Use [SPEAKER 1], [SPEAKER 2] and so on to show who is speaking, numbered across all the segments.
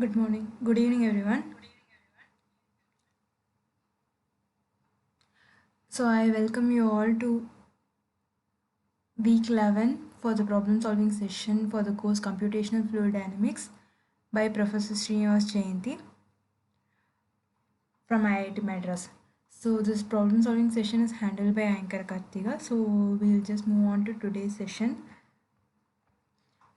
[SPEAKER 1] Good morning. Good evening, everyone. So, I welcome you all to week 11 for the problem solving session for the course Computational Fluid Dynamics by Professor Sreenivas Jayanti from IIT Madras. So, this problem solving session is handled by Anchor Kartika. So, we'll just move on to today's session.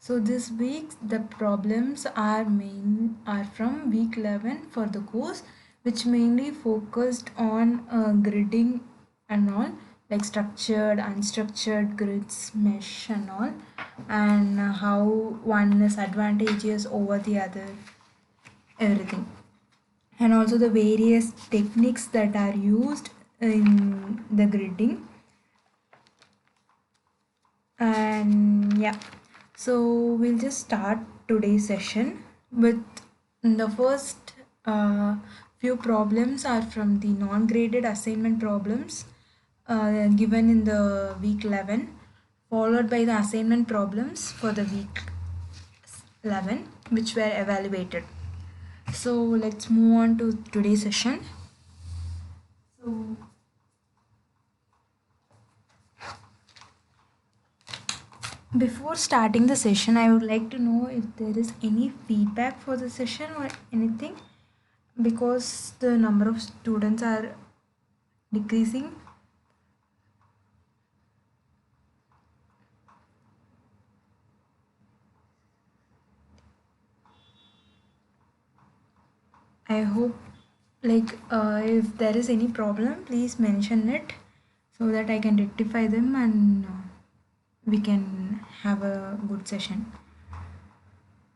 [SPEAKER 1] So, this week the problems are from week 11 for the course, which mainly focused on gridding and all, like structured, unstructured grids, mesh and all, and how one is advantageous over the other, everything, and also the various techniques that are used in the gridding. And yeah, so we'll just start today's session with the first few problems are from the non-graded assignment problems given in the week 11, followed by the assignment problems for the week 11 which were evaluated. So let's move on to today's session. So before starting the session, I would like to know if there is any feedback for the session or anything, because the number of students are decreasing. I hope, if there is any problem, please mention it so that I can rectify them and we can have a good session.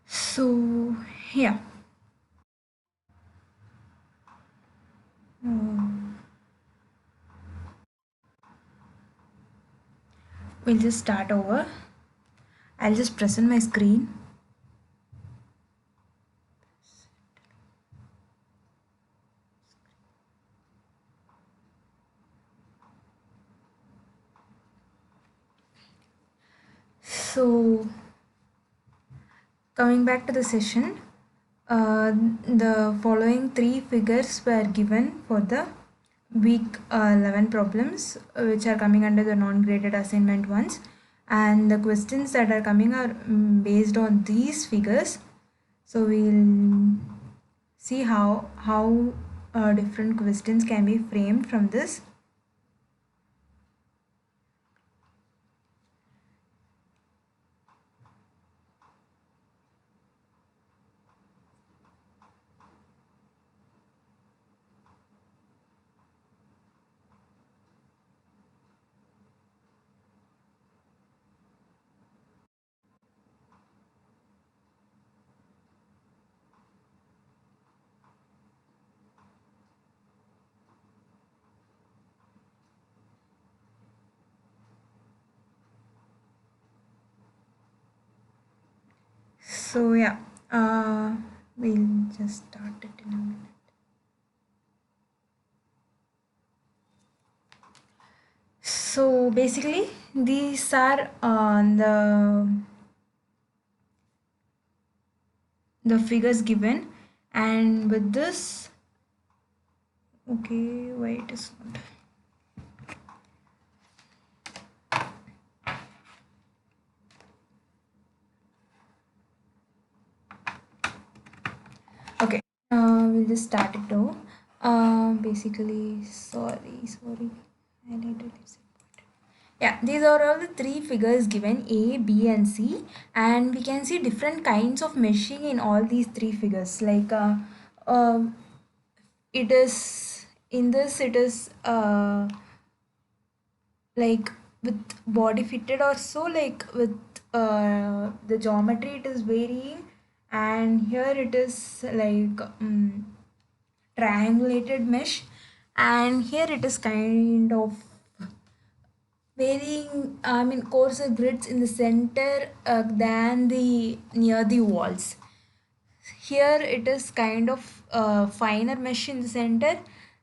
[SPEAKER 1] So, yeah. We'll just start over. I'll just present my screen. So, coming back to the session, the following three figures were given for the week 11 problems, which are coming under the non-graded assignment ones, and the questions that are coming are based on these figures. So we'll see how different questions can be framed from this. So yeah, we'll just start it in a minute. So basically, these are the figures given, and with this, okay, why it is not. Okay, we'll just start it though. Basically, sorry, highlighted is important. Yeah, these are all the three figures given, A, B, and C, and we can see different kinds of meshing in all these three figures. Uh, it is in this, it is like with body fitted or so, like with the geometry it is varying, and here it is like triangulated mesh, and here it is kind of varying, I mean coarser grids in the center than the near the walls. Here it is kind of finer mesh in the center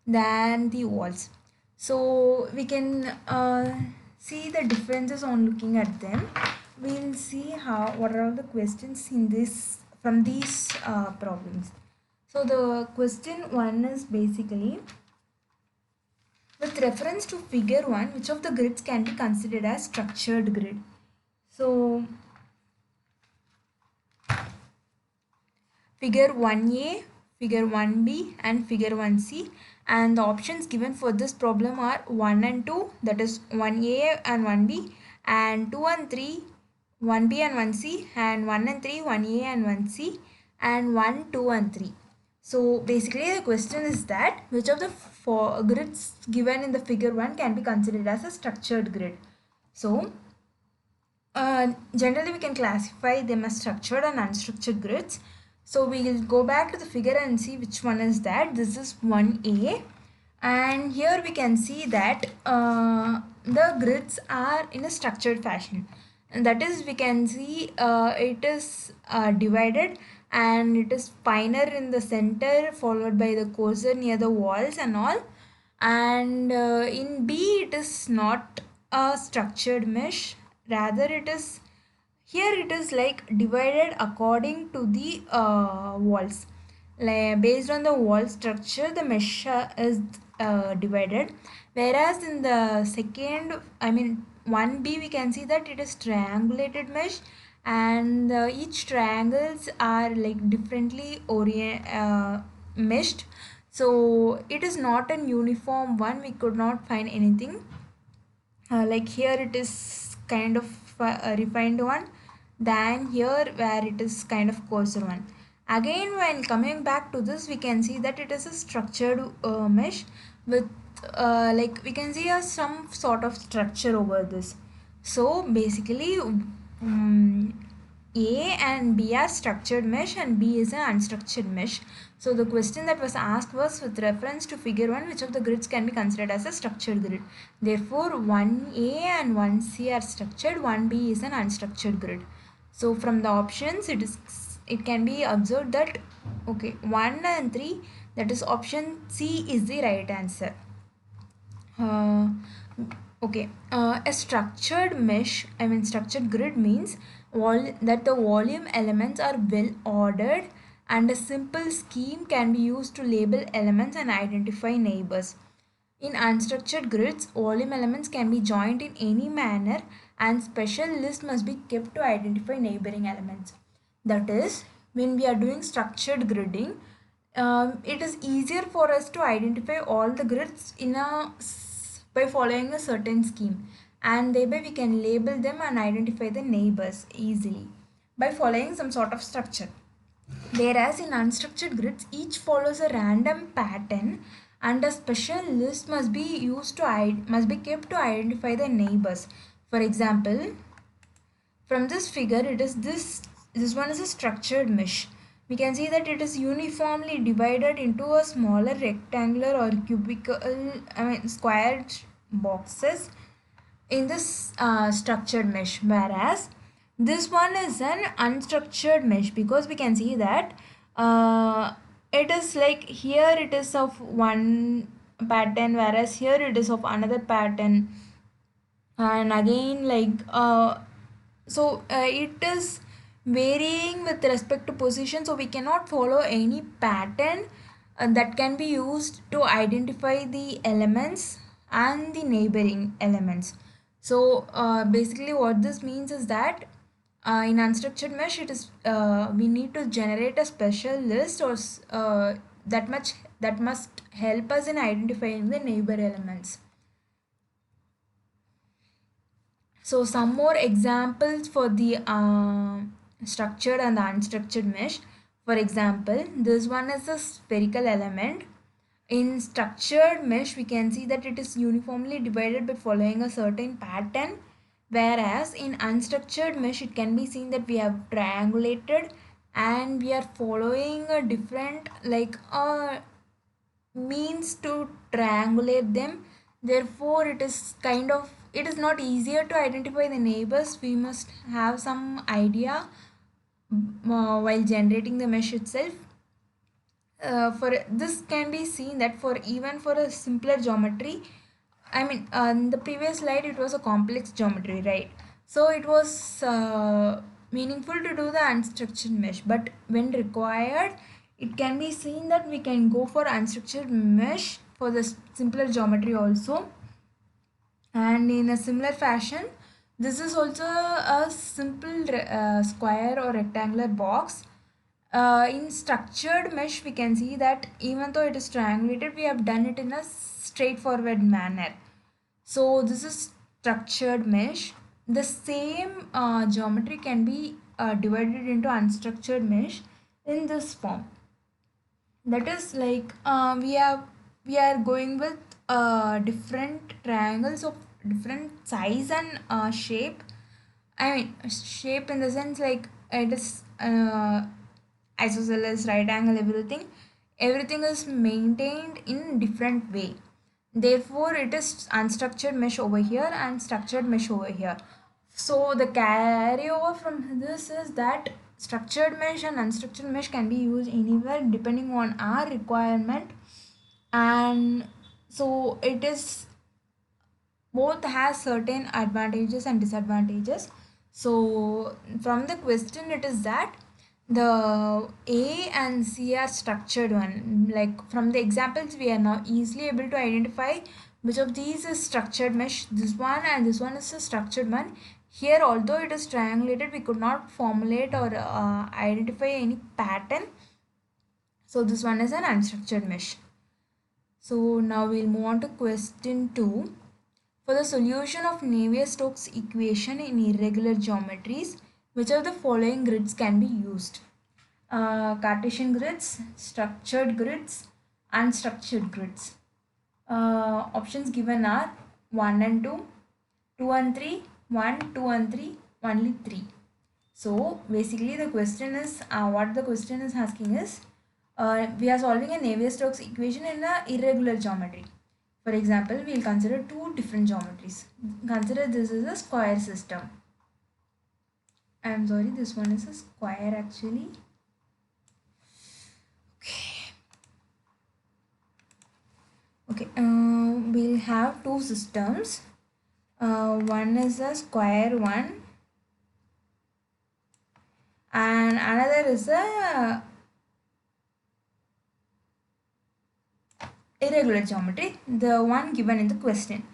[SPEAKER 1] than the walls. So we can see the differences on looking at them. We'll see how what are all the questions in these from these problems. So the question 1 is basically, with reference to figure 1, which of the grids can be considered as structured grid? So figure 1a, figure 1b and figure 1c, and the options given for this problem are 1 and 2, that is 1a and 1b, and 2 and 3, 1b and 1c, and 1 and 3, 1a and 1c, and 1, 2 and 3. So basically the question is that which of the four grids given in the figure 1 can be considered as a structured grid. So generally we can classify them as structured and unstructured grids. So we will go back to the figure and see which one is that. This is 1a, and here we can see that the grids are in a structured fashion, and that is we can see it is divided, and it is finer in the center followed by the coarser near the walls and all. And in B it is not a structured mesh, rather it is, here it is like divided according to the walls. Like, based on the wall structure the mesh is divided, whereas in the second, I mean 1b, we can see that it is triangulated mesh, and each triangles are like differently meshed. So it is not an uniform one, we could not find anything. Like here it is kind of a refined one, than here where it is kind of coarser one. Again, when coming back to this, we can see that it is a structured mesh with like we can see some sort of structure over this. So basically A and B are structured mesh and B is an unstructured mesh. So the question that was asked was with reference to figure 1, which of the grids can be considered as a structured grid. Therefore 1A and 1C are structured, 1B is an unstructured grid. So from the options it can be observed that okay, 1 and 3, that is option C is the right answer. Okay, a structured mesh, I mean structured grid means that the volume elements are well ordered and a simple scheme can be used to label elements and identify neighbors. In unstructured grids, volume elements can be joined in any manner and special list must be kept to identify neighboring elements. That is, when we are doing structured gridding, it is easier for us to identify all the grids by following a certain scheme, and thereby we can label them and identify the neighbors easily by following some sort of structure. Whereas in unstructured grids, each follows a random pattern and a special list must be kept to identify the neighbors. For example, from this figure, it is this one is a structured mesh. We can see that it is uniformly divided into a smaller rectangular or squared boxes in this structured mesh, whereas this one is an unstructured mesh, because we can see that it is like here it is of one pattern, whereas here it is of another pattern, and again like it is varying with respect to position, so we cannot follow any pattern that can be used to identify the elements and the neighboring elements. So basically what this means is that in unstructured mesh it is we need to generate a special list or that must help us in identifying the neighbor elements. So some more examples for the structured and the unstructured mesh. For example, this one is a spherical element. In structured mesh, we can see that it is uniformly divided by following a certain pattern. Whereas in unstructured mesh, it can be seen that we have triangulated and we are following a different means to triangulate them. Therefore, it is not easier to identify the neighbors. We must have some idea while generating the mesh itself. For this can be seen that for even for a simpler geometry, I mean in the previous slide it was a complex geometry, right? So it was meaningful to do the unstructured mesh, but when required it can be seen that we can go for unstructured mesh for the simpler geometry also. And in a similar fashion, this is also a simple square or rectangular box. In structured mesh we can see that even though it is triangulated, we have done it in a straightforward manner. So this is structured mesh. The same geometry can be divided into unstructured mesh in this form. That is like we are going with different triangles of different size and shape. I mean shape in the sense like it is isosceles, right angle, everything is maintained in different way. Therefore it is unstructured mesh over here and structured mesh over here. So the carryover from this is that structured mesh and unstructured mesh can be used anywhere depending on our requirement. And so it is both has certain advantages and disadvantages. So from the question it is that the A and C are structured one. Like from the examples we are now easily able to identify which of these is structured mesh. This one and this one is a structured one. Here although it is triangulated, we could not formulate or identify any pattern. So this one is an unstructured mesh. So now we'll move on to question 2. For the solution of Navier-Stokes equation in irregular geometries, which of the following grids can be used? Cartesian grids, structured grids, unstructured grids. Options given are 1 and 2, 2 and 3, 1, 2 and 3, only 3. So basically the question is, what the question is asking is, we are solving a Navier-Stokes equation in a irregular geometry. For example, we will consider two different geometries. Consider this is a square system. I am sorry, this one is a square actually. Okay, we'll have two systems. One is a square one and another is a irregular geometry, the one given in the question.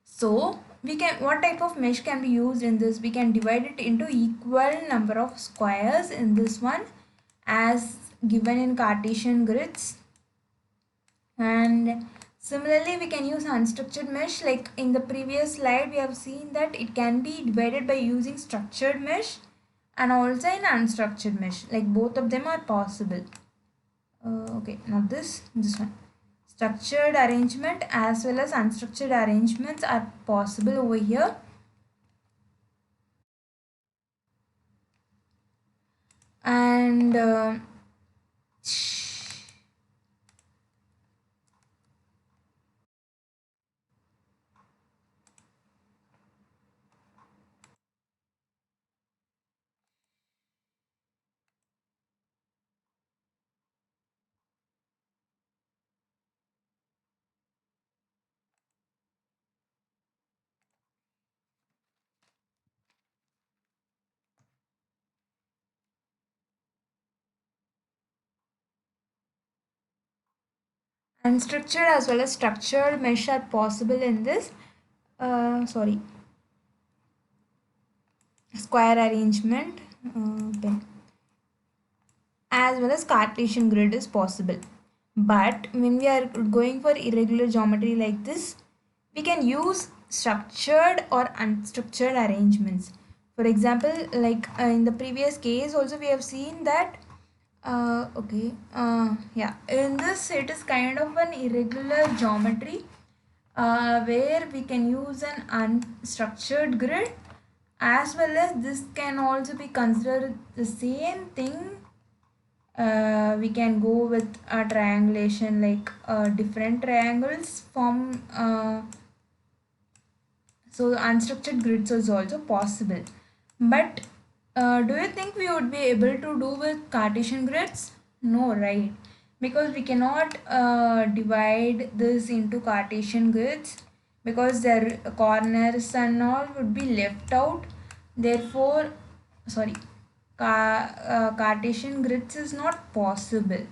[SPEAKER 1] So we can, what type of mesh can be used in this? We can divide it into equal number of squares in this one as given in Cartesian grids. And similarly we can use unstructured mesh. Like in the previous slide we have seen that it can be divided by using structured mesh and also in unstructured mesh. Like both of them are possible. Okay, not this one. Structured arrangement as well as unstructured arrangements are possible over here. And unstructured as well as structured mesh are possible in this square arrangement as well as Cartesian grid is possible. But when we are going for irregular geometry like this, we can use structured or unstructured arrangements. For example, like in the previous case also we have seen that in this it is kind of an irregular geometry where we can use an unstructured grid, as well as this can also be considered the same thing. We can go with a triangulation, like different triangles form. So unstructured grids is also possible. But do you think we would be able to do with Cartesian grids? No, right? Because we cannot divide this into Cartesian grids because their corners and all would be left out. Therefore, sorry, Cartesian grids is not possible.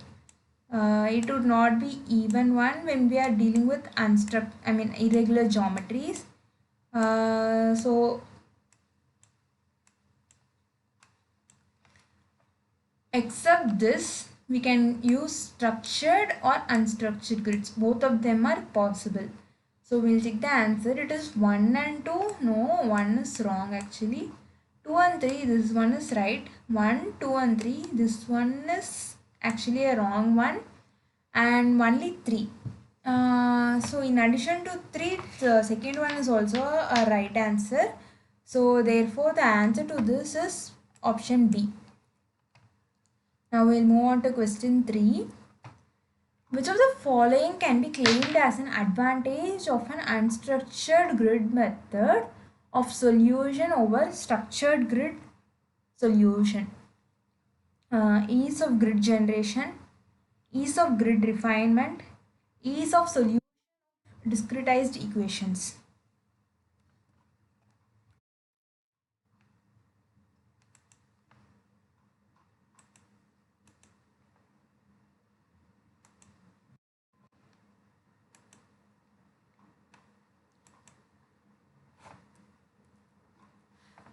[SPEAKER 1] It would not be even one when we are dealing with irregular geometries. So except this, we can use structured or unstructured grids. Both of them are possible. So we'll check the answer. It is 1 and 2. No, 1 is wrong actually. 2 and 3, this one is right. 1, 2 and 3, this one is actually a wrong one. And only 3. So in addition to 3, the second one is also a right answer. So therefore the answer to this is option B. Now we'll move on to question 3. Which of the following can be claimed as an advantage of an unstructured grid method of solution over structured grid solution? Ease of grid generation, ease of grid refinement, ease of solution of discretized equations.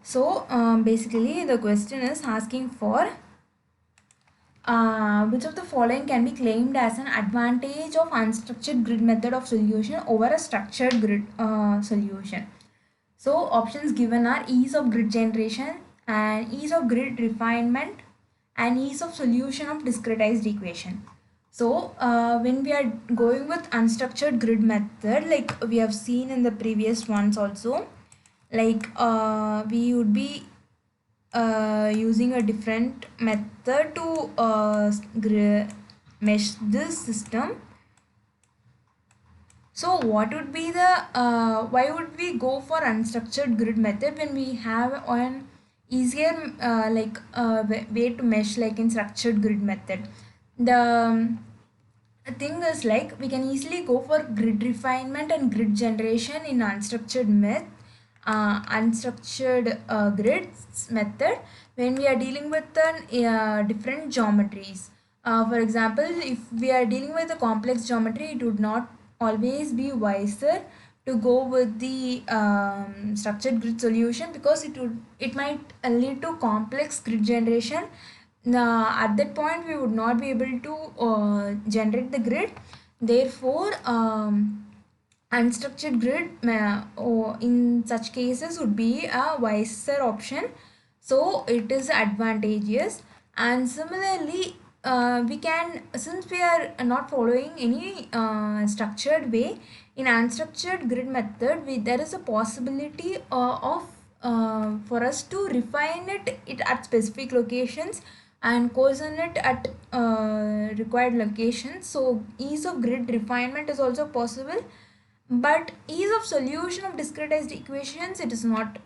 [SPEAKER 1] So basically the question is asking for which of the following can be claimed as an advantage of unstructured grid method of solution over a structured grid solution. So options given are ease of grid generation and ease of grid refinement and ease of solution of discretized equation. So when we are going with unstructured grid method, like we have seen in the previous ones also, like we would be using a different method to mesh this system. So what would be the why would we go for unstructured grid method when we have an easier way to mesh like in structured grid method? The thing is, like, we can easily go for grid refinement and grid generation in unstructured grids method when we are dealing with different geometries. For example, if we are dealing with a complex geometry, it would not always be wiser to go with the structured grid solution because it might lead to complex grid generation. At that point we would not be able to generate the grid. Therefore unstructured grid in such cases would be a wiser option, so it is advantageous. And similarly we can, since we are not following any structured way in unstructured grid method, there is a possibility of for us to refine it at specific locations and coarsen it at required locations. So ease of grid refinement is also possible, but ease of solution of discretized equations, it is not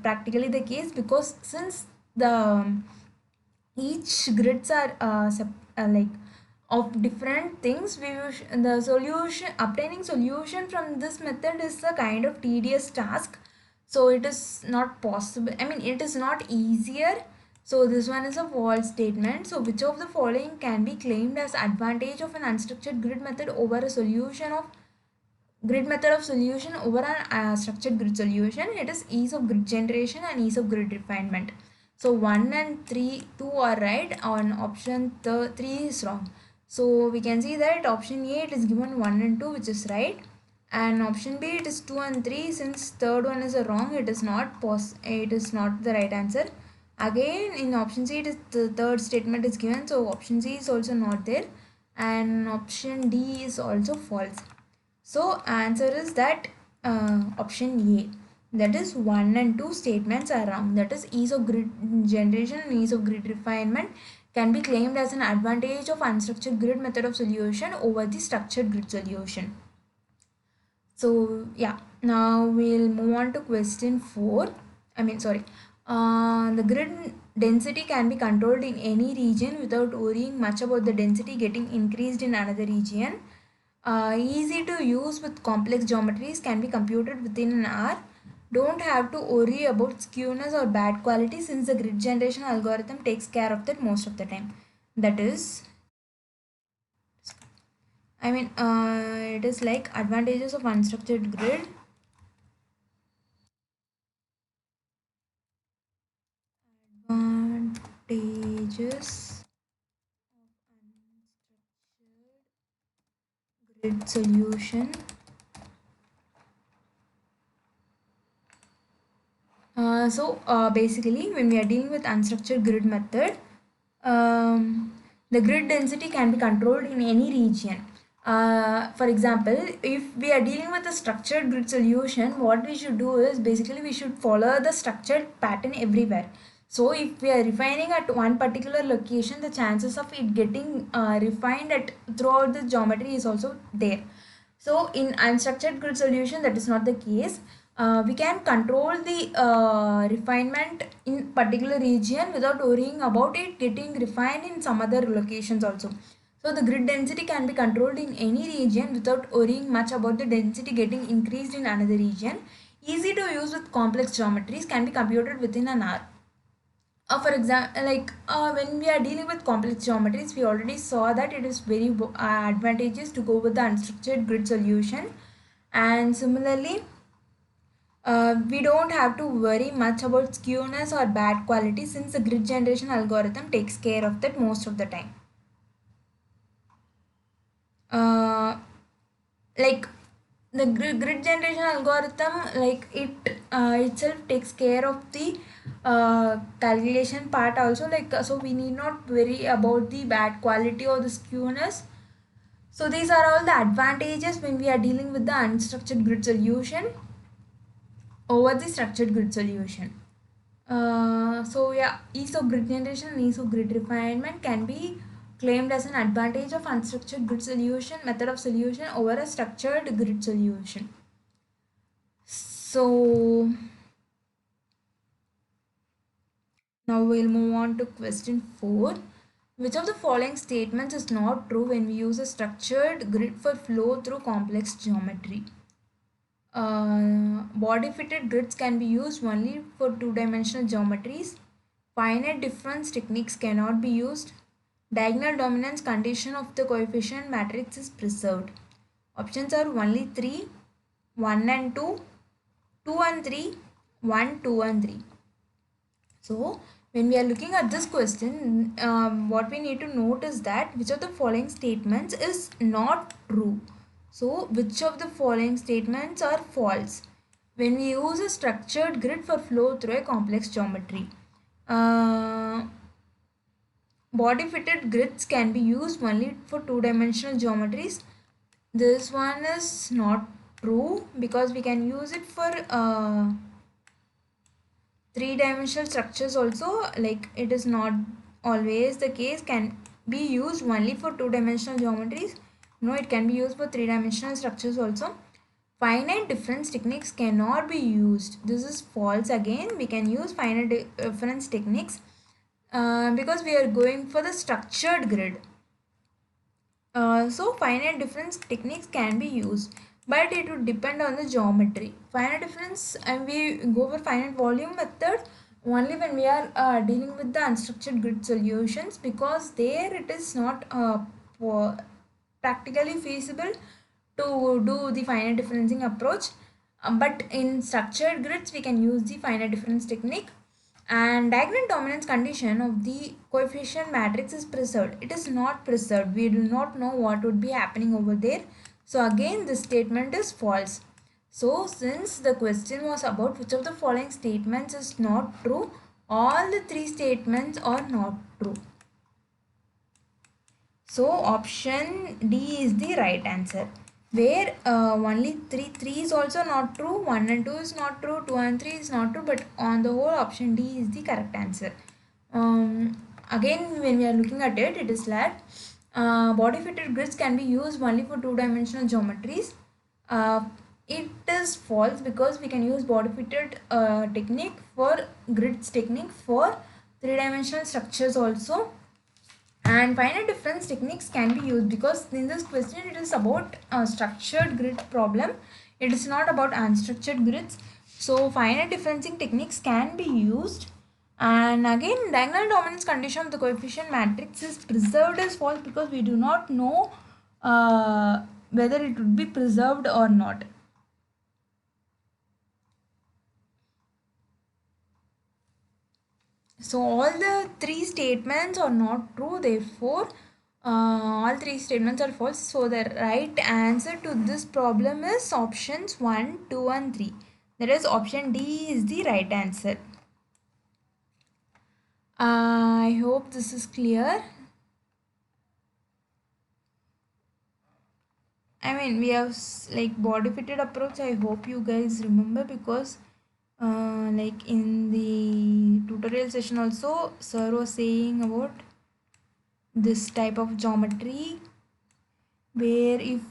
[SPEAKER 1] practically the case, because since the each grids are like of different things, the solution, obtaining solution from this method is a kind of tedious task. So it is not possible, I mean it is not easier. So this one is a false statement. So which of the following can be claimed as advantage of an unstructured grid method over a solution of grid method of solution over an structured grid solution? It is ease of grid generation and ease of grid refinement. So 1 and 3, 2 are right, on option 3 is wrong. So we can see that option A, it is given 1 and 2, which is right, and option B, it is 2 and 3. Since third one is a wrong, it is not the right answer. Again in option C, it is the third statement is given, so option C is also not there, and option D is also false. So answer is that option A, that is 1 and 2 statements are wrong. That is ease of grid generation and ease of grid refinement can be claimed as an advantage of unstructured grid method of solution over the structured grid solution. So yeah, now we'll move on to question 4. The grid density can be controlled in any region without worrying much about the density getting increased in another region. Easy to use with complex geometries, can be computed within an hour. don't have to worry about skewness or bad quality since the grid generation algorithm takes care of that most of the time. That is, it is like advantages of unstructured grid. Advantages grid solution. Basically, when we are dealing with unstructured grid method, the grid density can be controlled in any region. For example, if we are dealing with a structured grid solution, what we should do is basically we should follow the structured pattern everywhere. So if we are refining at one particular location, the chances of it getting refined at throughout the geometry is also there. So in unstructured grid solution, that is not the case. We can control the refinement in particular region without worrying about it getting refined in some other locations also. So the grid density can be controlled in any region without worrying much about the density getting increased in another region. Easy to use with complex geometries, can be computed within an hour. For example, when we are dealing with complex geometries, we already saw that it is very advantageous to go with the unstructured grid solution. And similarly, we don't have to worry much about skewness or bad quality since the grid generation algorithm takes care of that most of the time. Like the grid generation algorithm, like it itself takes care of the calculation part also, so we need not worry about the bad quality or the skewness. So these are all the advantages when we are dealing with the unstructured grid solution over the structured grid solution. Ease of grid generation and ease of grid refinement can be claimed as an advantage of unstructured grid solution method of solution over a structured grid solution. So now we'll move on to question 4. Which of the following statements is not true when we use a structured grid for flow through complex geometry? Body fitted grids can be used only for two-dimensional geometries. Finite difference techniques cannot be used. Diagonal dominance condition of the coefficient matrix is preserved. Options are only 3, 1 and 2, 2 and 3, 1, 2 and 3. So when we are looking at this question, what we need to note is that which of the following statements is not true. So which of the following statements are false when we use a structured grid for flow through a complex geometry? Body fitted grids can be used only for two-dimensional geometries. This one is not true because we can use it for three-dimensional structures also. Like it is not always the case, can be used only for two-dimensional geometries. No, it can be used for three-dimensional structures also. Finite difference techniques cannot be used. This is false again. We can use finite difference techniques because we are going for the structured grid. So finite difference techniques can be used, but it would depend on the geometry. Finite difference, and we go for finite volume method only when we are dealing with the unstructured grid solutions, because there it is not practically feasible to do the finite differencing approach. But in structured grids, we can use the finite difference technique. And diagonal dominance condition of the coefficient matrix is preserved. It is not preserved. We do not know what would be happening over there. So again, this statement is false. So since the question was about which of the following statements is not true, all the three statements are not true. So option D is the right answer. Where only 3 is also not true, 1 and 2 is not true, 2 and 3 is not true, but on the whole option D is the correct answer. Again, when we are looking at it, it is that body fitted grids can be used only for two-dimensional geometries. It is false because we can use body fitted technique for grids technique for three-dimensional structures also. And finite difference techniques can be used because in this question it is about a structured grid problem. It is not about unstructured grids. So finite differencing techniques can be used. And again, diagonal dominance condition of the coefficient matrix is preserved as false because we do not know whether it would be preserved or not. So all the three statements are not true, therefore all three statements are false. So the right answer to this problem is options 1, 2 and 3. That is option D is the right answer. I hope this is clear. I mean, we have like body fitted approach. I hope you guys remember because like in the tutorial session also sir was saying about this type of geometry where if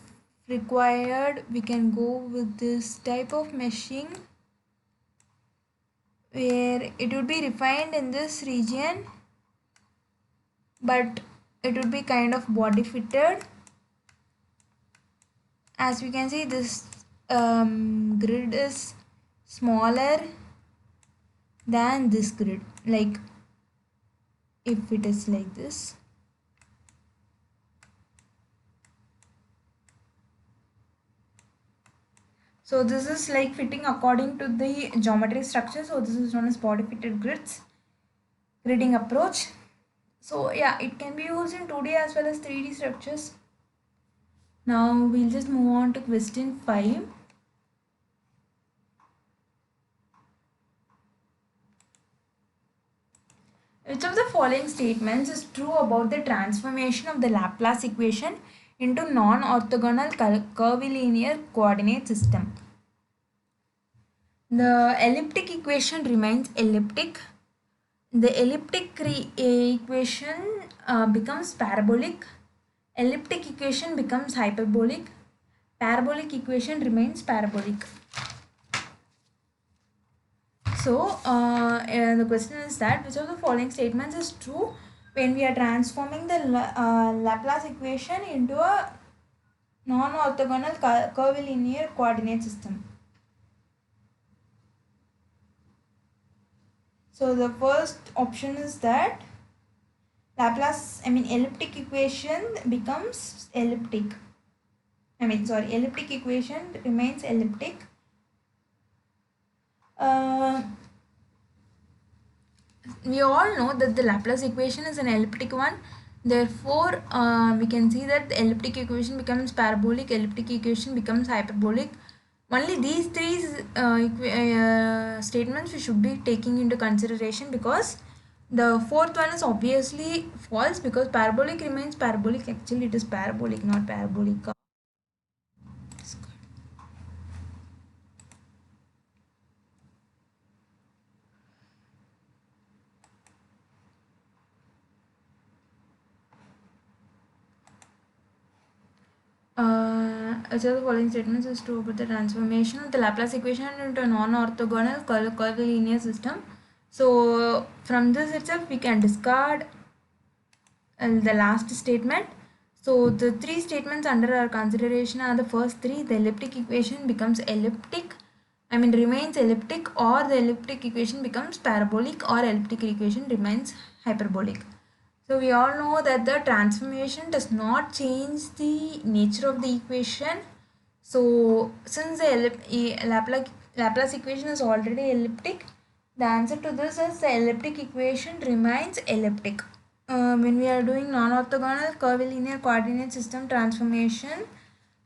[SPEAKER 1] required we can go with this type of meshing where it would be refined in this region but it would be kind of body fitted. As we can see, this grid is smaller than this grid, like if it is like this. So this is like fitting according to the geometry structure. So this is known as body fitted gridding approach. So yeah, it can be used in 2D as well as 3D structures. Now we'll just move on to question 5. Which of the following statements is true about the transformation of the Laplace equation into non-orthogonal curvilinear coordinate system? The elliptic equation remains elliptic. The elliptic equation becomes parabolic. Elliptic equation becomes hyperbolic. Parabolic equation remains parabolic. So the question is that which of the following statements is true when we are transforming the Laplace equation into a non-orthogonal curvilinear coordinate system? So the first option is that elliptic equation becomes elliptic. Elliptic equation remains elliptic. We all know that the Laplace equation is an elliptic one. Therefore, we can see that the elliptic equation becomes parabolic, elliptic equation becomes hyperbolic. Only these three statements we should be taking into consideration because the fourth one is obviously false because parabolic remains parabolic. Actually, it is parabolic, not parabolic. Which of the following statements is true about the transformation of the Laplace equation into a non-orthogonal curvilinear system? So from this itself we can discard the last statement. So the three statements under our consideration are the first three. The elliptic equation becomes remains elliptic, or the elliptic equation becomes parabolic, or elliptic equation remains hyperbolic. So we all know that the transformation does not change the nature of the equation. So since the Laplace equation is already elliptic, the answer to this is the elliptic equation remains elliptic. When we are doing non-orthogonal curvilinear coordinate system transformation,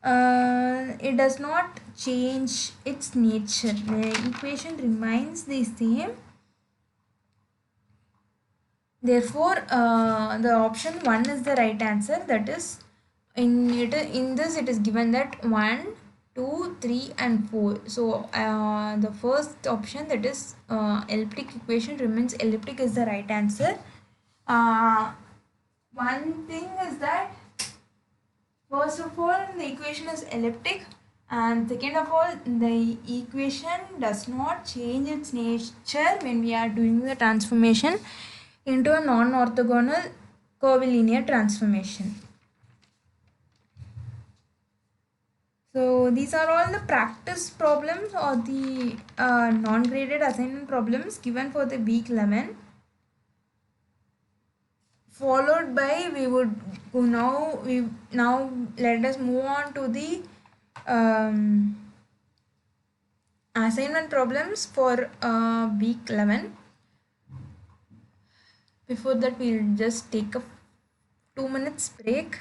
[SPEAKER 1] it does not change its nature. The equation remains the same. Therefore, the option 1 is the right answer. That is, in this it is given that 1, 2, 3 and 4. So the first option, that is elliptic equation remains elliptic, is the right answer. One thing is that first of all the equation is elliptic, and second of all the equation does not change its nature when we are doing the transformation into a non-orthogonal curvilinear transformation. So these are all the practice problems or the non-graded assignment problems given for the week 11. Followed by now let us move on to the um, assignment problems for week 11. Before that, we'll just take a 2 minutes break.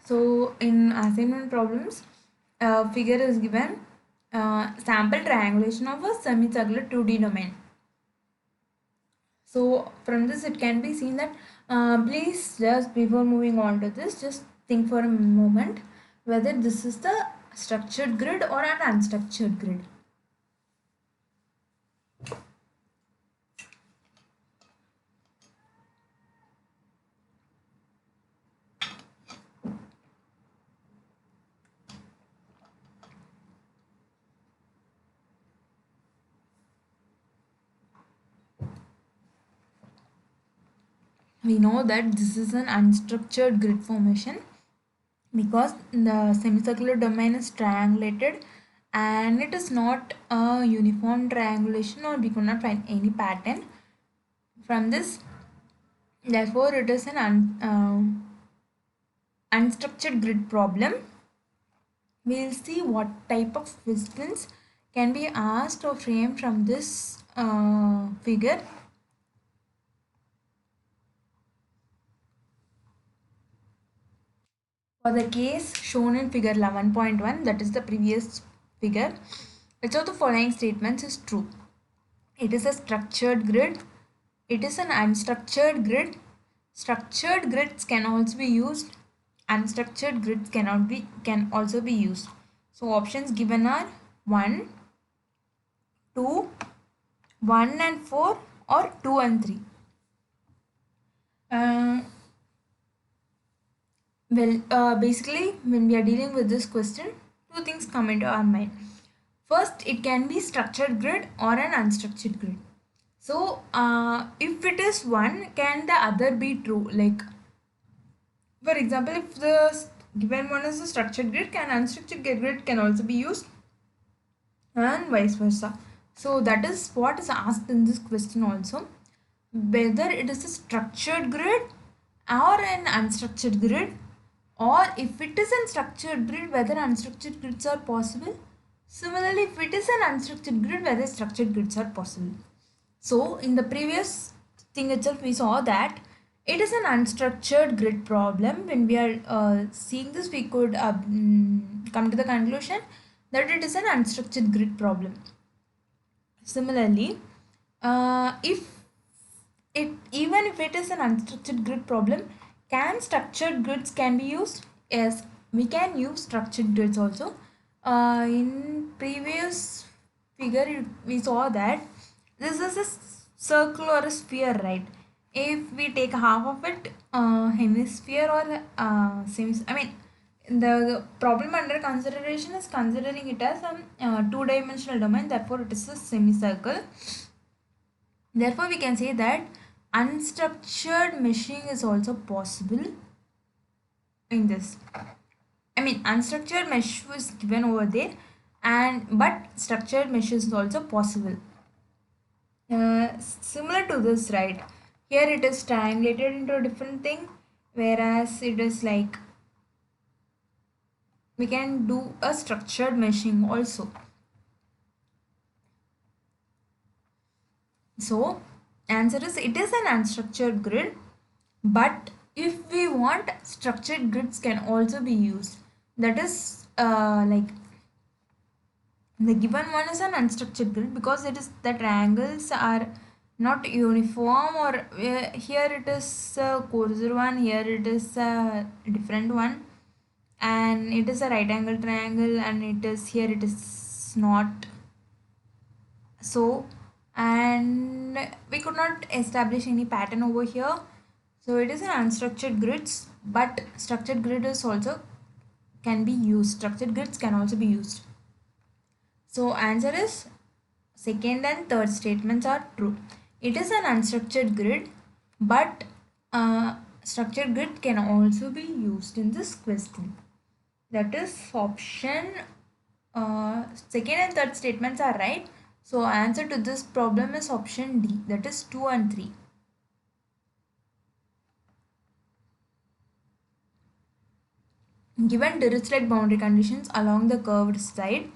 [SPEAKER 1] So in assignment problems, figure is given, sample triangulation of a semicircular 2D domain. So from this it can be seen that please just before moving on to this, just think for a moment whether this is the structured grid or an unstructured grid. We know that this is an unstructured grid formation because the semicircular domain is triangulated and it is not a uniform triangulation, or we could not find any pattern. from this. Therefore, it is an unstructured grid problem. We'll see what type of questions can be asked or framed from this figure. For the case shown in figure 11.1, that is the previous figure, which of the following statements is true? It is a structured grid. It is an unstructured grid. Structured grids can also be used. Unstructured grids can also be used. So options given are 1, 2, 1 and 4 or 2 and 3. Basically, when we are dealing with this question, two things come into our mind. First, it can be structured grid or an unstructured grid. So, if it is one, can the other be true? Like, for example, if the given one is a structured grid, can unstructured grid can also be used, and vice versa. So that is what is asked in this question also, whether it is a structured grid or an unstructured grid, or if it is a structured grid, whether unstructured grids are possible. Similarly, if it is an unstructured grid, whether structured grids are possible. So in the previous thing itself, we saw that it is an unstructured grid problem. When we are seeing this, we could come to the conclusion that it is an unstructured grid problem. Similarly, if even if it is an unstructured grid problem, can structured grids can be used? Yes, we can use structured grids also. In previous figure, we saw that this is a circle or a sphere, right? If we take half of it, hemisphere or I mean, the problem under consideration is considering it as a two-dimensional domain. Therefore, it is a semicircle. Therefore, we can say that unstructured meshing is also possible in this. I mean, unstructured mesh was given over there, but structured mesh is also possible. Similar to this, right? Here it is triangulated into a different thing, whereas it is like we can do a structured meshing also. So answer is it is an unstructured grid, but if we want, structured grids can also be used. That is like the given one is an unstructured grid because it is the triangles are not uniform, or here it is a coarser one, here it is a different one, and it is a right angle triangle, and it is here it is not so, and we could not establish any pattern over here. So it is an unstructured grids, but structured grid is also can be used. Structured grids can also be used. So answer is second and third statements are true. It is an unstructured grid, but structured grid can also be used in this question. That is option second and third statements are right. So answer to this problem is option D, that is 2 and 3. Given Dirichlet boundary conditions along the curved side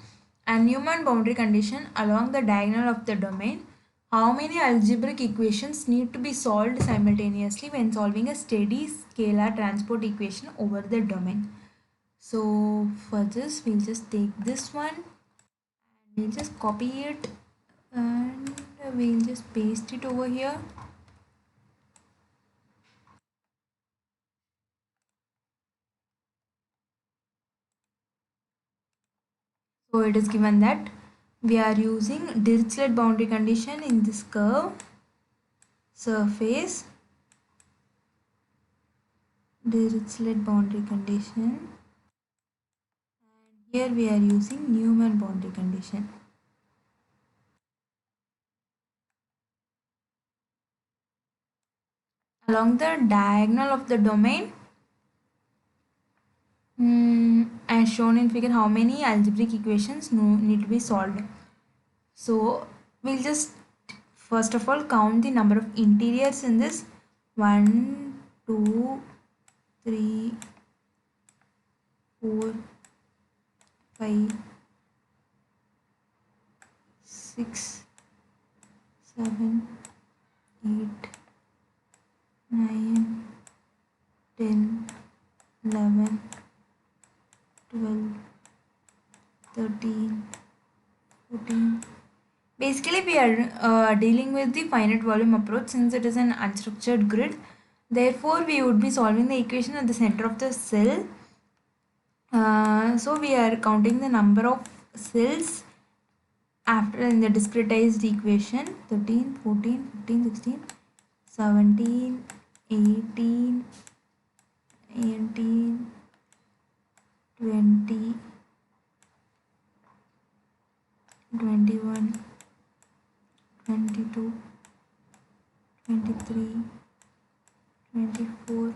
[SPEAKER 1] and Newman boundary condition along the diagonal of the domain, how many algebraic equations need to be solved simultaneously when solving a steady scalar transport equation over the domain? So for this, we'll just take this one, we'll just copy it, and we'll just paste it over here. So it is given that we are using Dirichlet boundary condition in this curve surface, Dirichlet boundary condition, and here we are using Newman boundary condition. Along the diagonal of the domain, as shown in figure, how many algebraic equations need to be solved. So we'll just first of all count the number of interiors in this. 1, 2, 3, 4, 5, 6, 7, 8, 9, 10, 11, 12, 13, 14. Basically, we are dealing with the finite volume approach since it is an unstructured grid. Therefore, we would be solving the equation at the center of the cell. So we are counting the number of cells after in the discretized equation. 13, 14, 15, 16, 17, 18, 19, 20, 21, 22, 23, 24,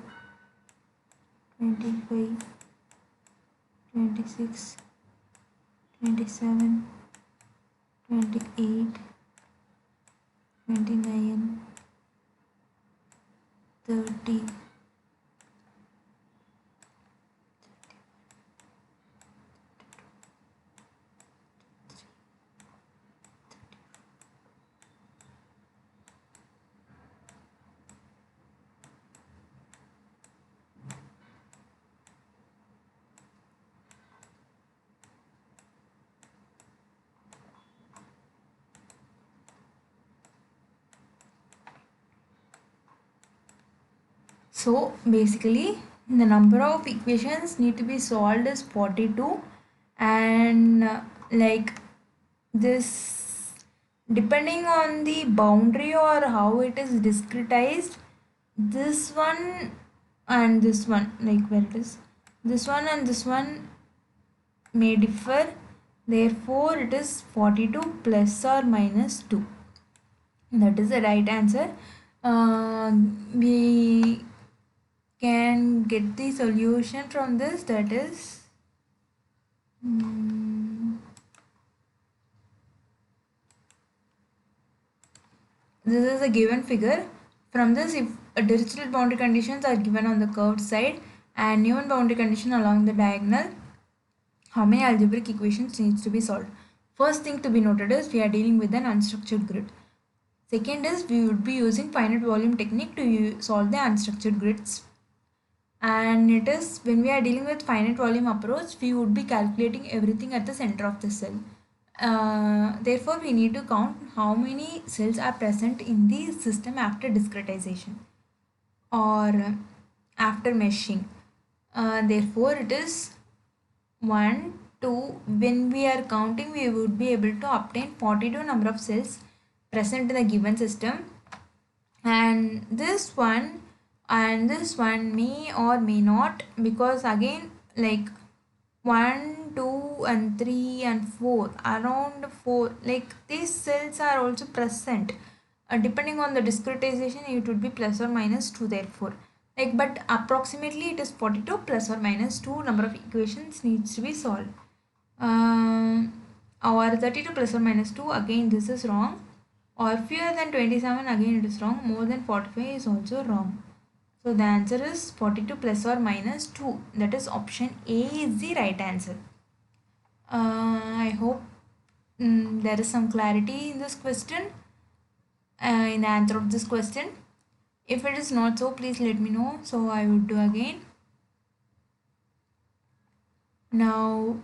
[SPEAKER 1] 25, 26, 27, 28, 29, 30, So basically the number of equations need to be solved is 42, and like this, depending on the boundary or how it is discretized, this one and this one, like where it is, this one and this one may differ. Therefore it is 42 plus or minus 2. That is the right answer. We can get the solution from this, that is this is a given figure. From this, if Dirichlet boundary conditions are given on the curved side and Newman boundary condition along the diagonal, how many algebraic equations needs to be solved? First thing to be noted is we are dealing with an unstructured grid. Second is we would be using finite volume technique to solve the unstructured grids. And it is when we are dealing with finite volume approach, we would be calculating everything at the center of the cell. Therefore, we need to count how many cells are present in the system after discretization or after meshing. Therefore, it is 1, 2. When we are counting, we would be able to obtain 42 number of cells present in the given system, and this one may or may not, because again like 1, 2 and 3 and 4, around 4, like these cells are also present. Depending on the discretization, it would be plus or minus 2. Therefore, like, but approximately it is 42 plus or minus 2 number of equations needs to be solved. Or 32 plus or minus 2, again this is wrong. Or fewer than 27, again it is wrong. More than 45 is also wrong. So the answer is 42 plus or minus 2. That is option A is the right answer. I hope there is some clarity in this question, in the answer of this question. If it is not so, please let me know, so I would do again. Now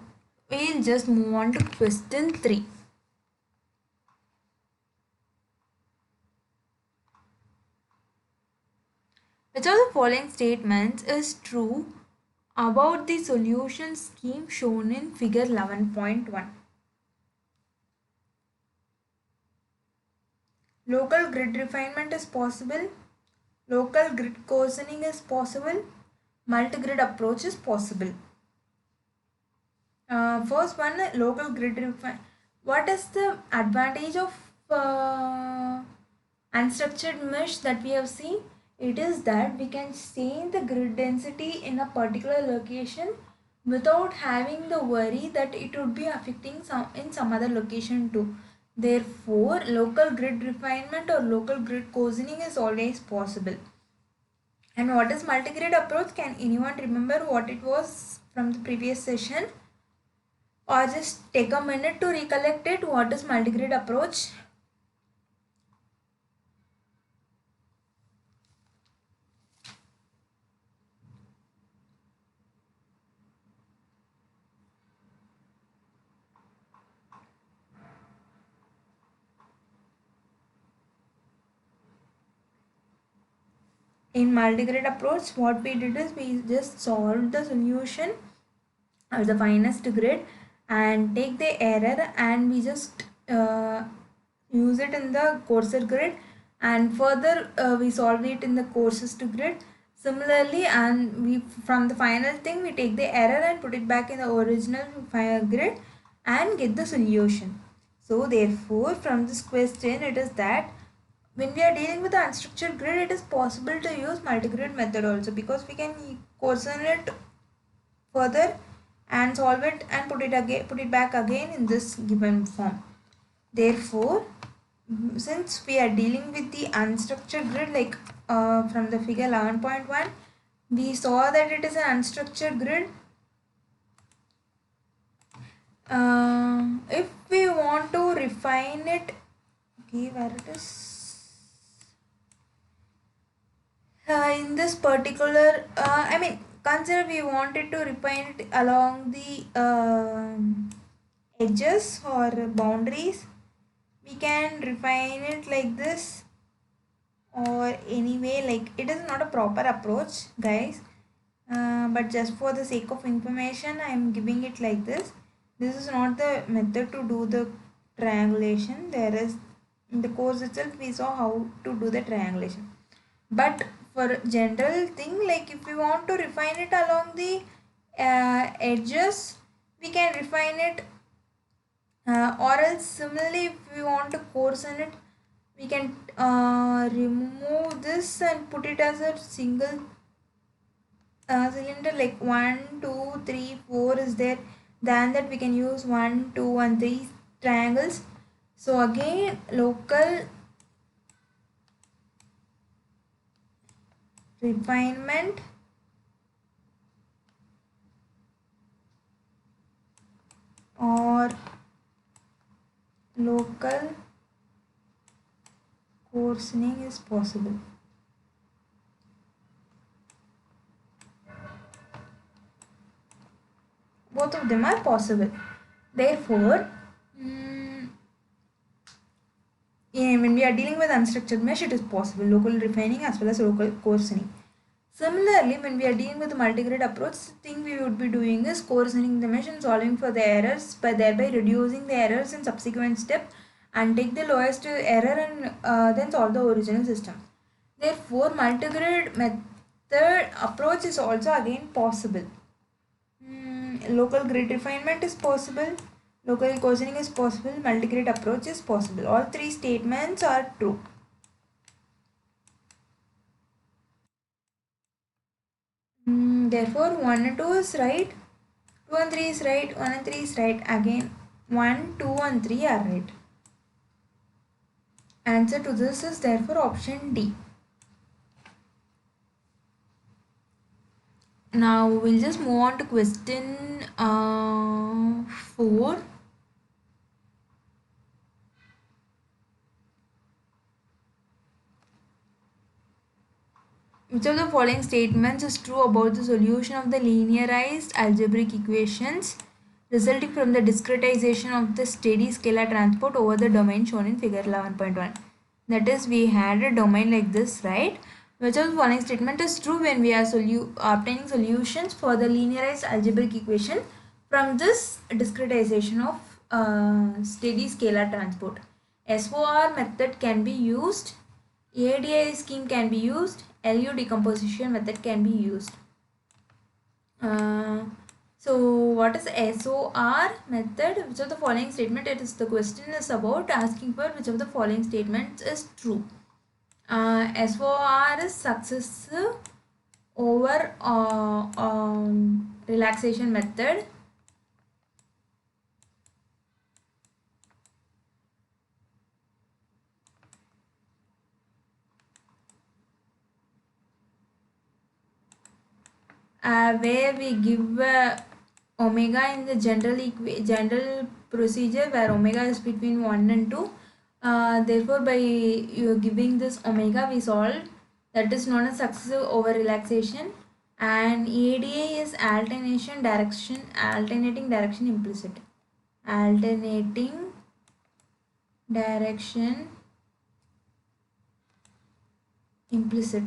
[SPEAKER 1] we'll just move on to question 3. Which of the following statements is true about the solution scheme shown in figure 11.1? Local grid refinement is possible. Local grid coarsening is possible. Multi-grid approach is possible. First one, local grid refinement. What is the advantage of unstructured mesh that we have seen? It is that we can change the grid density in a particular location without having the worry that it would be affecting some other location too. Therefore, local grid refinement or local grid coarsening is always possible. And what is multi-grid approach? Can anyone remember what it was from the previous session? Or just take a minute to recollect it. What is multi-grid approach? In multi-grid approach, what we did is we just solved the solution or the finest grid and take the error and we just use it in the coarser grid, and further we solve it in the coarsest grid. Similarly, and we from the final thing we take the error and put it back in the original grid and get the solution. So therefore, from this question it is that when we are dealing with the unstructured grid, it is possible to use multi-grid method also, because we can coarsen it further and solve it and put it back again in this given form. Therefore, since we are dealing with the unstructured grid, like from the figure 11.1, we saw that it is an unstructured grid. If we want to refine it, okay, where it is? In this particular, consider we wanted to refine it along the edges or boundaries. We can refine it like this, or anyway, like it is not a proper approach, guys. But just for the sake of information, I am giving it like this. This is not the method to do the triangulation. There is, in the course itself we saw how to do the triangulation. But for general thing, like if we want to refine it along the edges, we can refine it, or else similarly if we want to coarsen it, we can remove this and put it as a single cylinder, like 1 2 3 4 is there. Than that we can use 1 2 and 3 triangles. So again, local refinement or local coarsening is possible. Both of them are possible. Therefore, when we are dealing with unstructured mesh, it is possible local refining as well as local coarsening. Similarly, when we are dealing with the multi-grid approach, the thing we would be doing is coarsening the mesh and solving for the errors, by thereby reducing the errors in subsequent step and take the lowest error and then solve the original system. Therefore, multi-grid method approach is also again possible. Local grid refinement is possible, local coarsening is possible, multi-grid approach is possible. All three statements are true. Therefore, 1 and 2 is right, 2 and 3 is right, 1 and 3 is right. Again, 1, 2 and 3 are right. Answer to this is therefore option D. Now we'll just move on to question 4. Which of the following statements is true about the solution of the linearized algebraic equations resulting from the discretization of the steady scalar transport over the domain shown in figure 11.1? That is, we had a domain like this, right? Which of the following statement is true when we are obtaining solutions for the linearized algebraic equation from this discretization of steady scalar transport? SOR method can be used, ADI scheme can be used, LU decomposition method can be used. So what is SOR method? Which of the following statement? It is, the question is about asking for which of the following statements is true. SOR is success over relaxation method. where we give omega in the general procedure where omega is between 1 and 2. Therefore, by you giving this omega, we solve. That is known as successive over relaxation. And ADA is alternating direction implicit. Alternating direction implicit.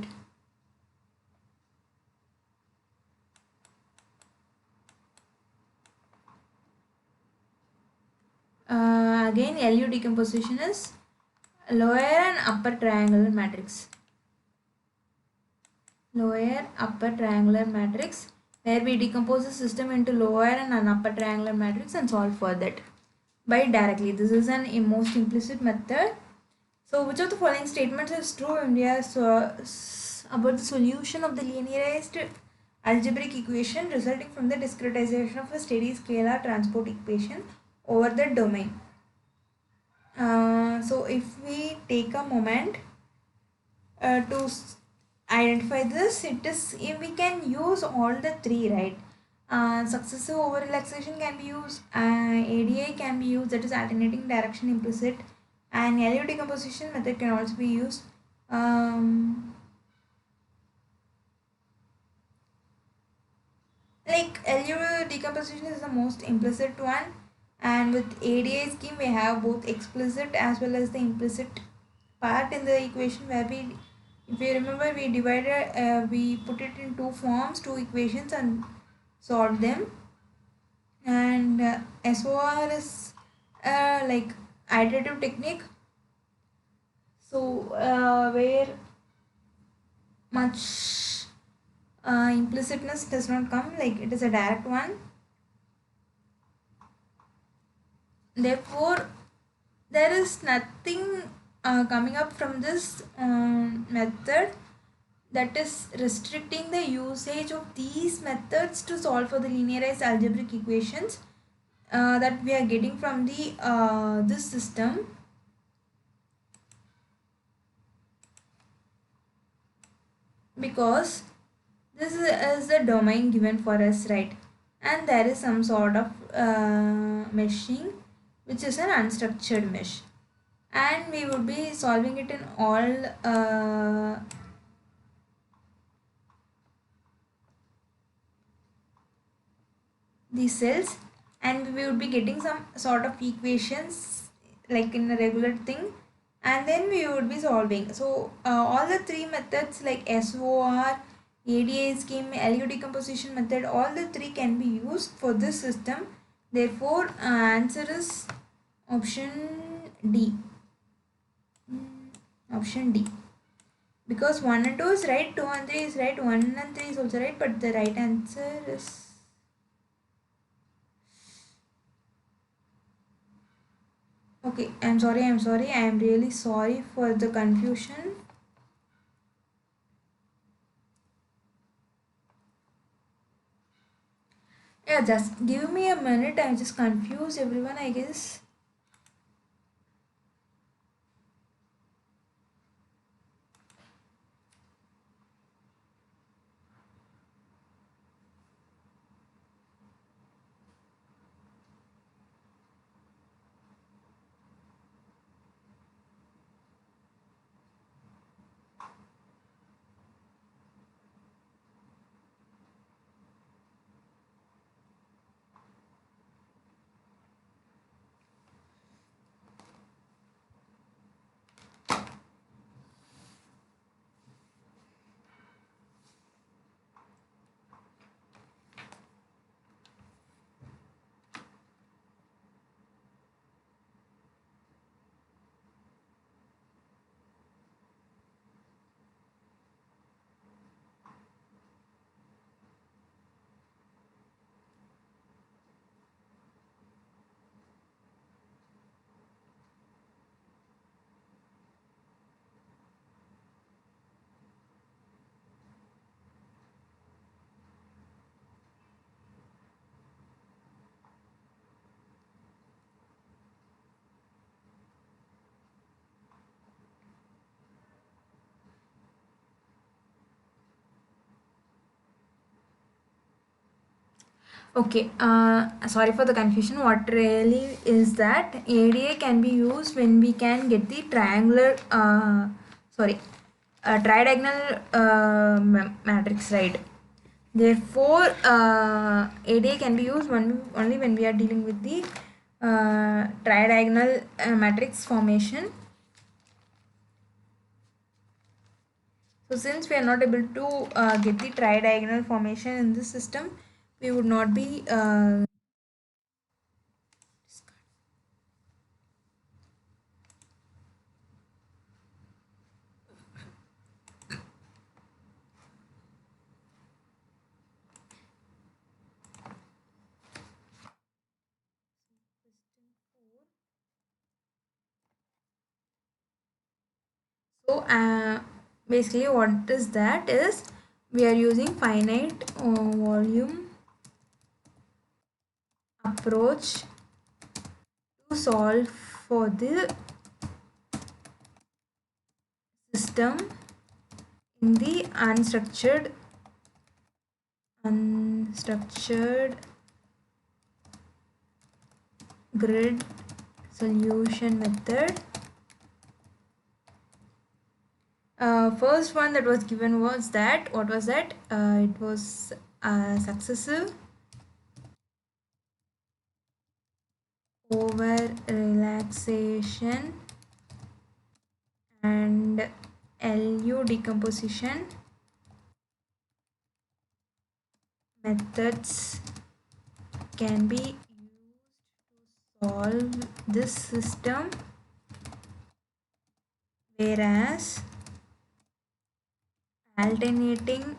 [SPEAKER 1] Again, LU decomposition is lower and upper triangular matrix. Lower upper triangular matrix, where we decompose the system into lower and an upper triangular matrix and solve for that by directly. This is an most implicit method. So which of the following statements is true when we are about the solution of the linearized algebraic equation resulting from the discretization of a steady scalar transport equation over the domain? So if we take a moment to identify this, it is we can use all the three, right? Successive over relaxation can be used, ADA can be used, that is alternating direction implicit, and LU decomposition method can also be used. Like LU decomposition is the most implicit one, and with ADA scheme we have both explicit as well as the implicit part in the equation, where we, if you remember, we divided, we put it in two forms, two equations, and solved them. And SOR is like iterative technique, so where much implicitness does not come, like it is a direct one. Therefore, there is nothing coming up from this method that is restricting the usage of these methods to solve for the linearized algebraic equations that we are getting from the this system. Because this is the domain given for us, right? And there is some sort of meshing which is an unstructured mesh, and we would be solving it in all these cells, and we would be getting some sort of equations like in a regular thing, and then we would be solving. So all the three methods like SOR, ADA scheme, LU decomposition method, all the three can be used for this system. Therefore answer is option D. Option D, because 1 and 2 is right, 2 and 3 is right, 1 and 3 is also right, but the right answer is okay. I'm sorry, I am really sorry for the confusion. Yeah, just give me a minute, I'm just confused everyone, I guess. Okay, sorry for the confusion. What really is that ADA can be used when we can get the triangular, tridiagonal matrix, right? Therefore, ADA can be used only when we are dealing with the tridiagonal matrix formation. So since we are not able to get the tridiagonal formation in this system, we would not be so basically what is that is we are using finite volume approach to solve for the system in the unstructured grid solution method. First one that was given was that what was that? It was successive over relaxation and LU decomposition methods can be used to solve this system, whereas alternating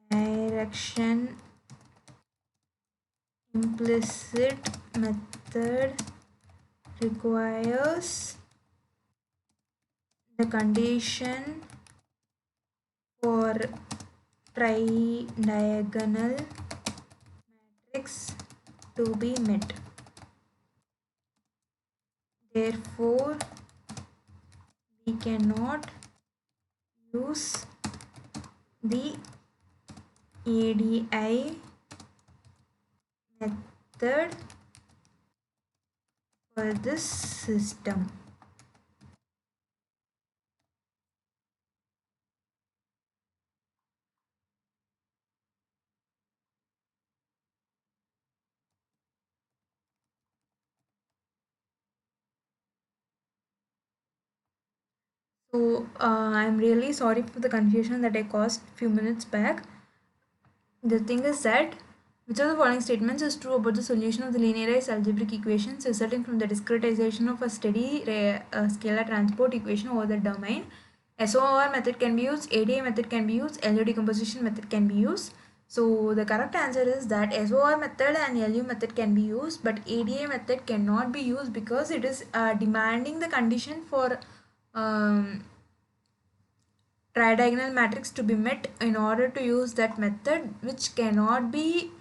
[SPEAKER 1] direction implicit method requires the condition for tridiagonal matrix to be met. Therefore, we cannot use the ADI method for this system. So I'm really sorry for the confusion that I caused few minutes back. The thing is that which of the following statements is true about the solution of the linearized algebraic equations resulting from the discretization of a steady scalar transport equation over the domain? SOR method can be used, ADA method can be used, LU decomposition method can be used. So the correct answer is that SOR method and LU method can be used, but ADA method cannot be used because it is demanding the condition for um, tridiagonal matrix to be met in order to use that method, which cannot be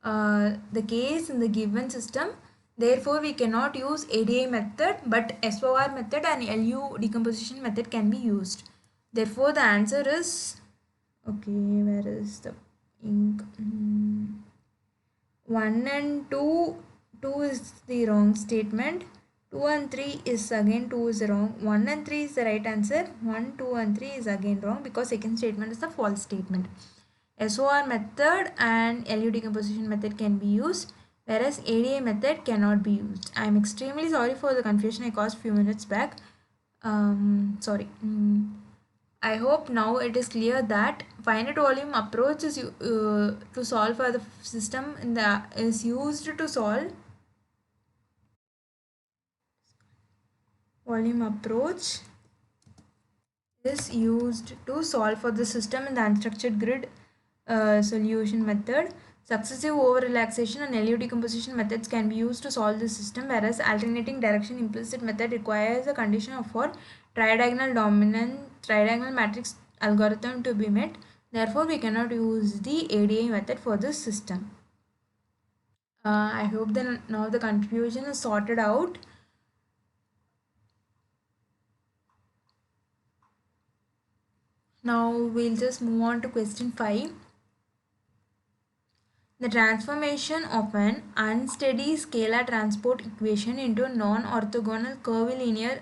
[SPEAKER 1] the case in the given system. Therefore, we cannot use ADA method, but SOR method and LU decomposition method can be used. Therefore, the answer is okay. Where is the ink? 1 and 2, 2 is the wrong statement. 2 and 3 is again 2 is wrong. 1 and 3 is the right answer. 1, 2 and 3 is again wrong because second statement is the false statement. SOR method and LU decomposition method can be used, whereas ADA method cannot be used. I am extremely sorry for the confusion I caused few minutes back. Sorry. I hope now it is clear that finite volume approach is to solve for the system in the is used to solve volume approach is used to solve for the system in the unstructured grid solution method. Successive over relaxation and LU decomposition methods can be used to solve the system, whereas alternating direction implicit method requires a condition of for tridiagonal matrix algorithm to be met. Therefore, we cannot use the ADA method for this system. I hope that now the confusion is sorted out. Now we'll just move on to question 5. The transformation of an unsteady scalar transport equation into a non-orthogonal curvilinear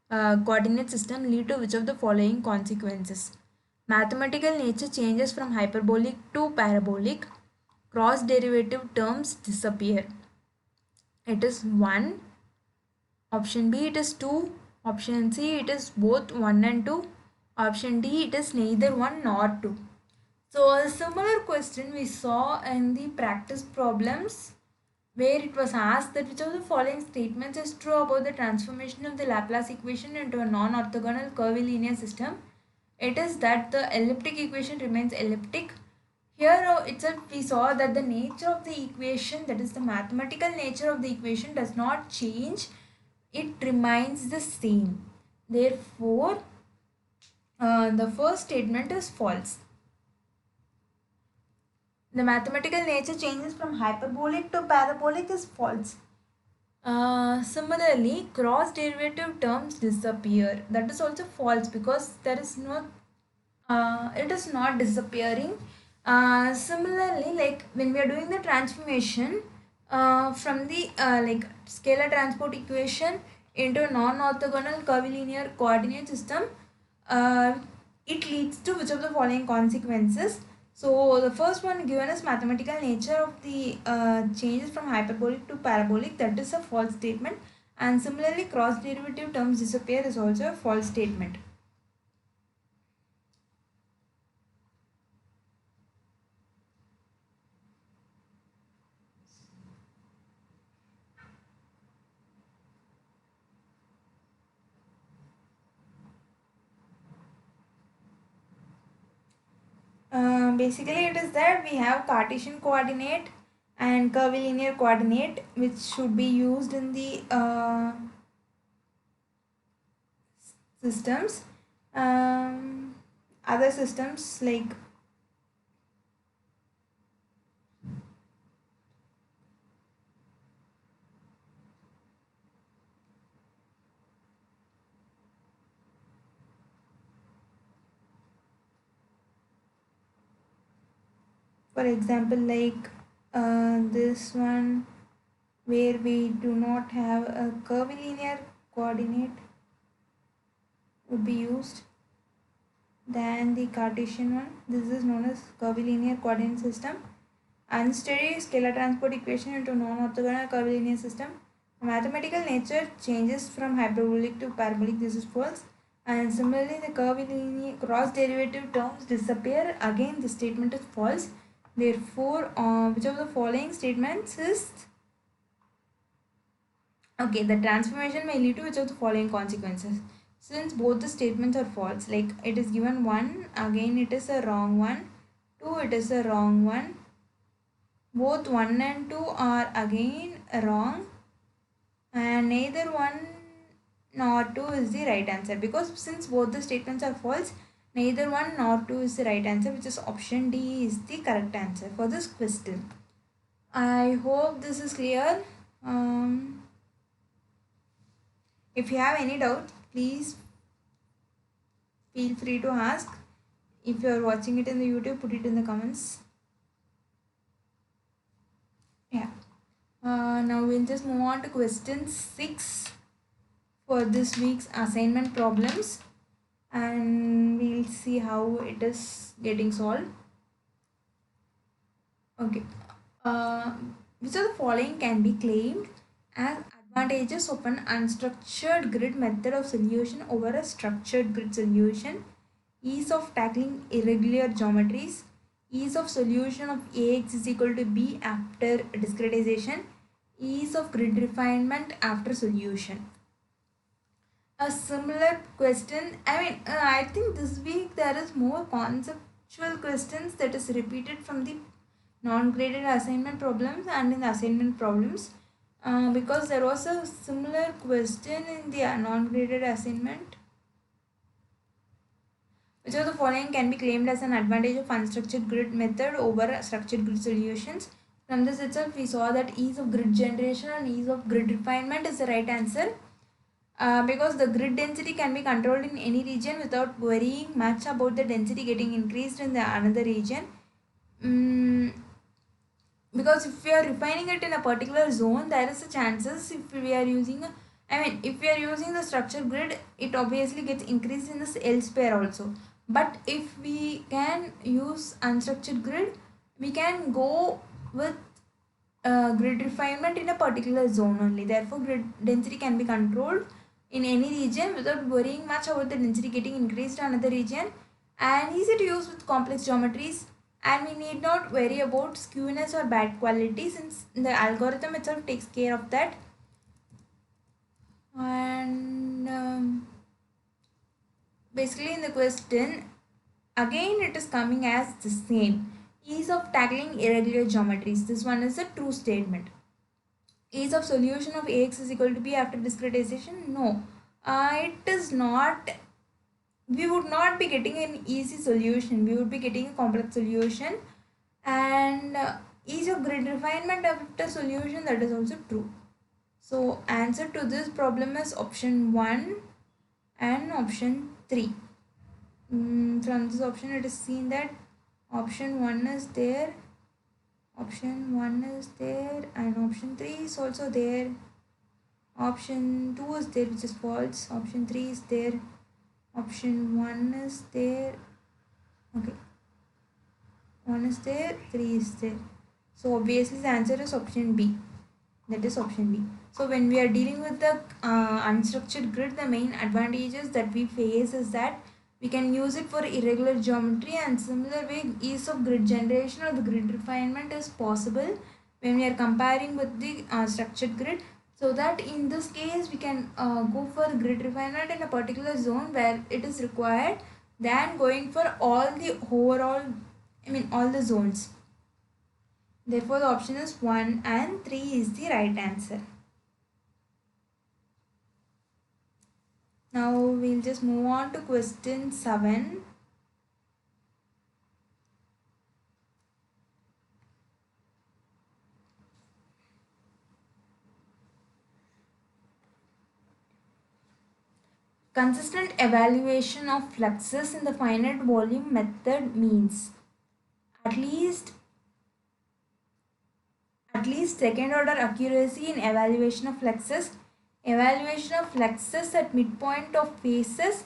[SPEAKER 1] coordinate system lead to which of the following consequences? Mathematical nature changes from hyperbolic to parabolic. Cross derivative terms disappear. It is 1. Option B, it is 2. Option C, it is both 1 and 2. Option D, it is neither 1 nor 2. So a similar question we saw in the practice problems where it was asked that which of the following statements is true about the transformation of the Laplace equation into a non-orthogonal curvilinear system. It is that the elliptic equation remains elliptic. Here itself we saw that the nature of the equation, that is the mathematical nature of the equation, does not change. It remains the same. Therefore, the first statement is false. The mathematical nature changes from hyperbolic to parabolic is false. Similarly, cross derivative terms disappear. That is also false because there is no, it is not disappearing. Similarly, like when we are doing the transformation from the like scalar transport equation into a non-orthogonal curvilinear coordinate system, uh, it leads to which of the following consequences? So the first one given is mathematical nature of the changes from hyperbolic to parabolic, that is a false statement, and similarly cross derivative terms disappear is also a false statement. Basically it is that we have Cartesian coordinate and curvilinear coordinate which should be used in the systems. Other systems like for example like this one where we do not have a curvilinear coordinate would be used than the Cartesian one. This is known as curvilinear coordinate system. Unsteady scalar transport equation into non-orthogonal curvilinear system. Mathematical nature changes from hyperbolic to parabolic. This is false. And similarly, the curvilinear cross derivative terms disappear. Again, the statement is false. Therefore, which of the following statements is okay? The transformation may lead to which of the following consequences? Since both the statements are false, like it is given 1, again it is a wrong one. 2, it is a wrong one. Both 1 and 2 are again wrong, and neither 1 nor 2 is the right answer, because since both the statements are false, neither 1 nor 2 is the right answer, which is option D is the correct answer for this question. I hope this is clear. If you have any doubt, please feel free to ask. If you are watching it in the YouTube, put it in the comments. Yeah. Now we'll just move on to question 6 for this week's assignment problems, and we'll see how it is getting solved. Okay. Which of the following can be claimed as advantages of an unstructured grid method of solution over a structured grid solution? Ease of tackling irregular geometries, ease of solution of Ax is equal to b after discretization, ease of grid refinement after solution. A similar question, I think this week there is more conceptual questions that is repeated from the non-graded assignment problems and in the assignment problems, because there was a similar question in the non-graded assignment. Which of the following can be claimed as an advantage of unstructured grid method over structured grid solutions? From this itself, we saw that ease of grid generation and ease of grid refinement is the right answer, because the grid density can be controlled in any region without worrying much about the density getting increased in the another region. because if we are refining it in a particular zone, there is a chances if we are using if we are using the structure grid, it obviously gets increased in this elsewhere also. But if we can use unstructured grid, we can go with grid refinement in a particular zone only. Therefore, grid density can be controlled in any region without worrying much about the density getting increased in another region, and easy to use with complex geometries, and we need not worry about skewness or bad quality since the algorithm itself takes care of that. And basically in the question again it is coming as the same: ease of tackling irregular geometries. This one is a true statement. Ease of solution of Ax is equal to b after discretization? No, it is not. We would not be getting an easy solution, we would be getting a complex solution. And ease of grid refinement after solution, that is also true. So answer to this problem is option 1 and option 3. From this option it is seen that option 1 is there, option 1 is there, and option 3 is also there. Option 2 is there, which is false. Option 3 is there. Option 1 is there. Okay. 1 is there, 3 is there. So obviously the answer is option B. That is option B. So when we are dealing with the unstructured grid, the main advantages that we face is that we can use it for irregular geometry, and similar way ease of grid generation or the grid refinement is possible when we are comparing with the structured grid. So that in this case we can go for grid refinement in a particular zone where it is required than going for all the overall, all the zones. Therefore the option is 1 and 3 is the right answer. Now we'll just move on to question 7. Consistent evaluation of fluxes in the finite volume method means at least second order accuracy in evaluation of fluxes, evaluation of fluxes at midpoint of phases,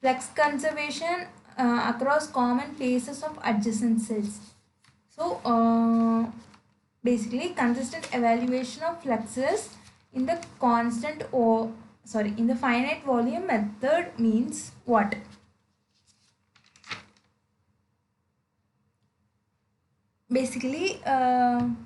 [SPEAKER 1] flux conservation across common phases of adjacent cells. So basically consistent evaluation of fluxes in the in the finite volume method means what? Basically the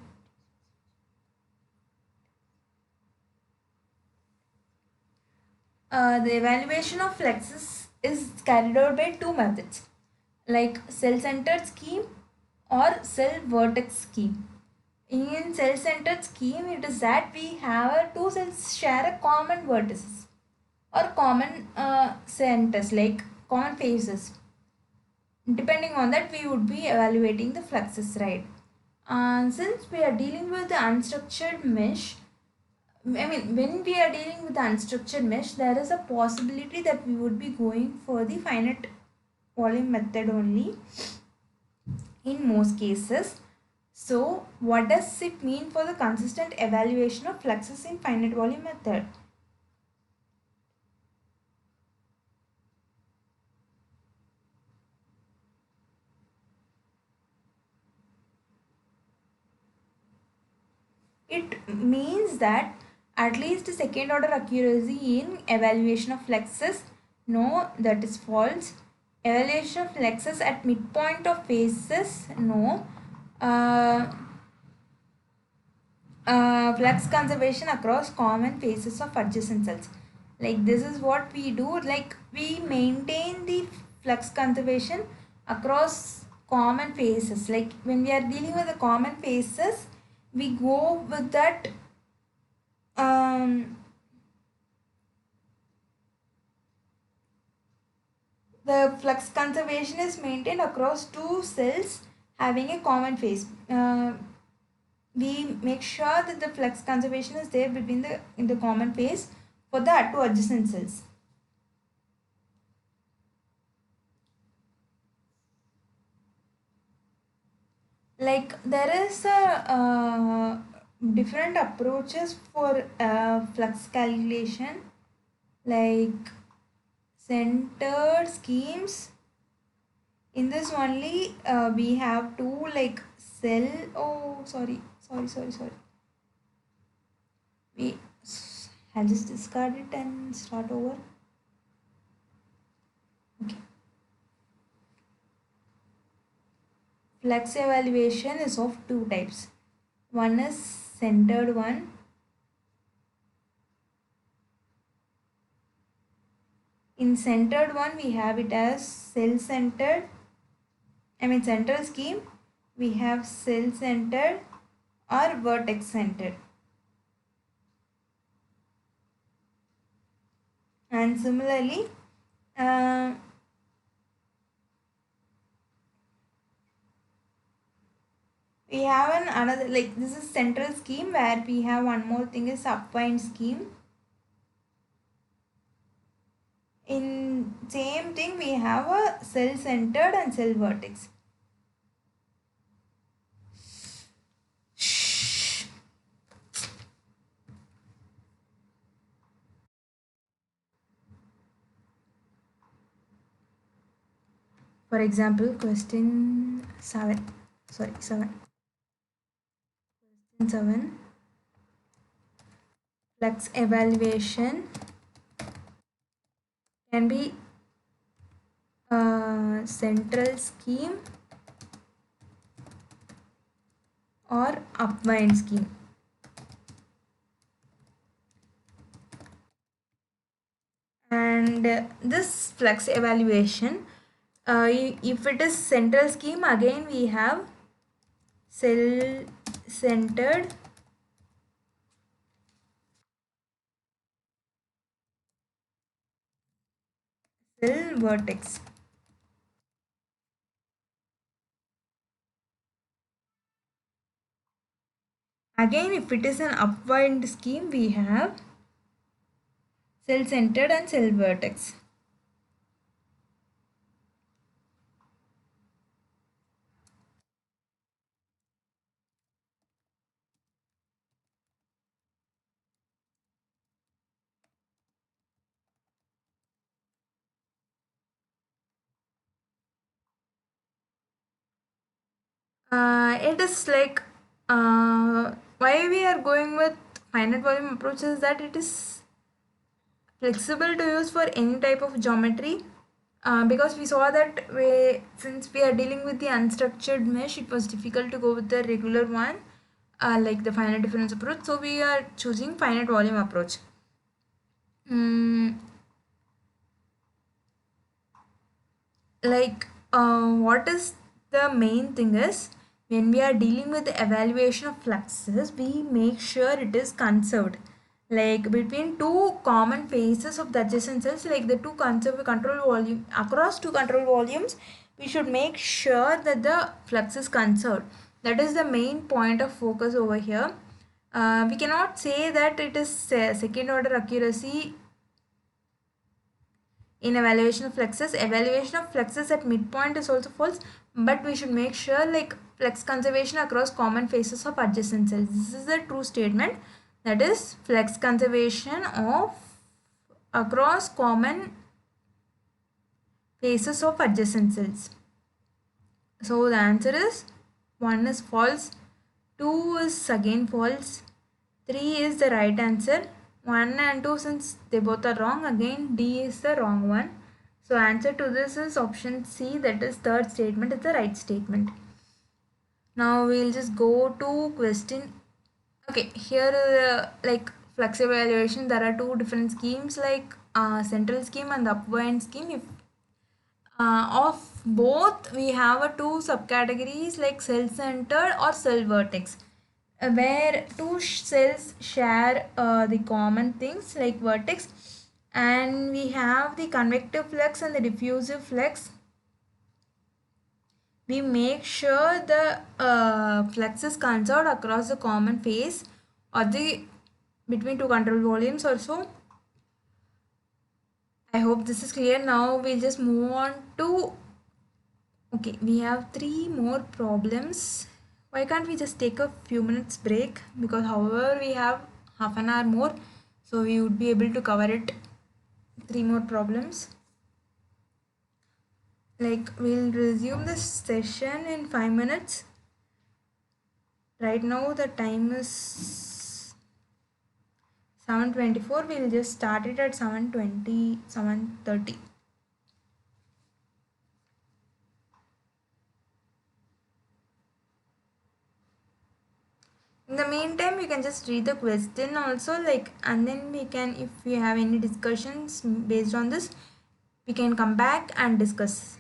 [SPEAKER 1] evaluation of fluxes is carried out by two methods, like cell-centered scheme or cell vertex scheme. In cell-centered scheme, it is that we have two cells share a common vertices or common centers, like common faces. Depending on that, we would be evaluating the fluxes, right? Since we are dealing with the unstructured mesh, when we are dealing with the unstructured mesh, there is a possibility that we would be going for the finite volume method only in most cases. So what does it mean for the consistent evaluation of fluxes in finite volume method? It means that at least second order accuracy in evaluation of fluxes. No, that is false. Evaluation of fluxes at midpoint of phases. No. Flux conservation across common phases of adjacent cells. Like this is what we do, like we maintain the flux conservation across common phases. Like when we are dealing with the common phases, we go with that the flux conservation is maintained across two cells having a common phase. We make sure that the flux conservation is there between in the common phase for the two adjacent cells. like there is a different approaches for flux calculation, like centered schemes. In this only we have to like cell. Oh, sorry. We I'll just discard it and start over. Okay. Flux evaluation is of two types. One is centered one. In centered one, we have it as cell centered. Central scheme. We have cell centered or vertex centered. And similarly, uh, we have another, like this is central scheme, where we have one more thing is upwind scheme. In same thing, we have a cell centered and cell vertex. For example, question 7. Sorry, 7. Question 7. Flux evaluation can be a central scheme or upwind scheme. And this flux evaluation, if it is central scheme, again we have cell centered cell vertex. Again, if it is an upwind scheme, we have cell centered and cell vertex. It is like why we are going with finite volume approach is that it is flexible to use for any type of geometry. Because we saw that since we are dealing with the unstructured mesh, it was difficult to go with the regular one, like the finite difference approach. So we are choosing finite volume approach. Mm, like what is the main thing is, when we are dealing with the evaluation of fluxes, we make sure it is conserved, like between two common phases of the adjacent cells, like the two conserve control volume across two control volumes, we should make sure that the flux is conserved. That is the main point of focus over here. We cannot say that it is second order accuracy in evaluation of fluxes. Evaluation of fluxes at midpoint is also false, but we should make sure like flux conservation across common phases of adjacent cells. This is the true statement, that is flux conservation of across common phases of adjacent cells. So the answer is 1 is false, 2 is again false, 3 is the right answer. 1 and 2, since they both are wrong, again D is the wrong one. So answer to this is option C, that is third statement is the right statement. Now we'll just go to question. Okay, here like flux evaluation, there are two different schemes, like central scheme and the upwind scheme. If of both, we have two subcategories like cell centered or cell vertex, where two cells share the common things like vertex, and we have the convective flux and the diffusive flux. We make sure the flux is conserved across the common phase or the between two control volumes also. I hope this is clear. Now we'll just move on to, okay, we have three more problems. Why can't we just take a few minutes break? Because however we have half an hour more, so we would be able to cover it 3 more problems. Like we'll resume this session in 5 minutes. Right now the time is 7:24. We'll just start it at 7:20, 7:30. In the meantime, you can just read the question also, like, and then we can, if we have any discussions based on this, we can come back and discuss.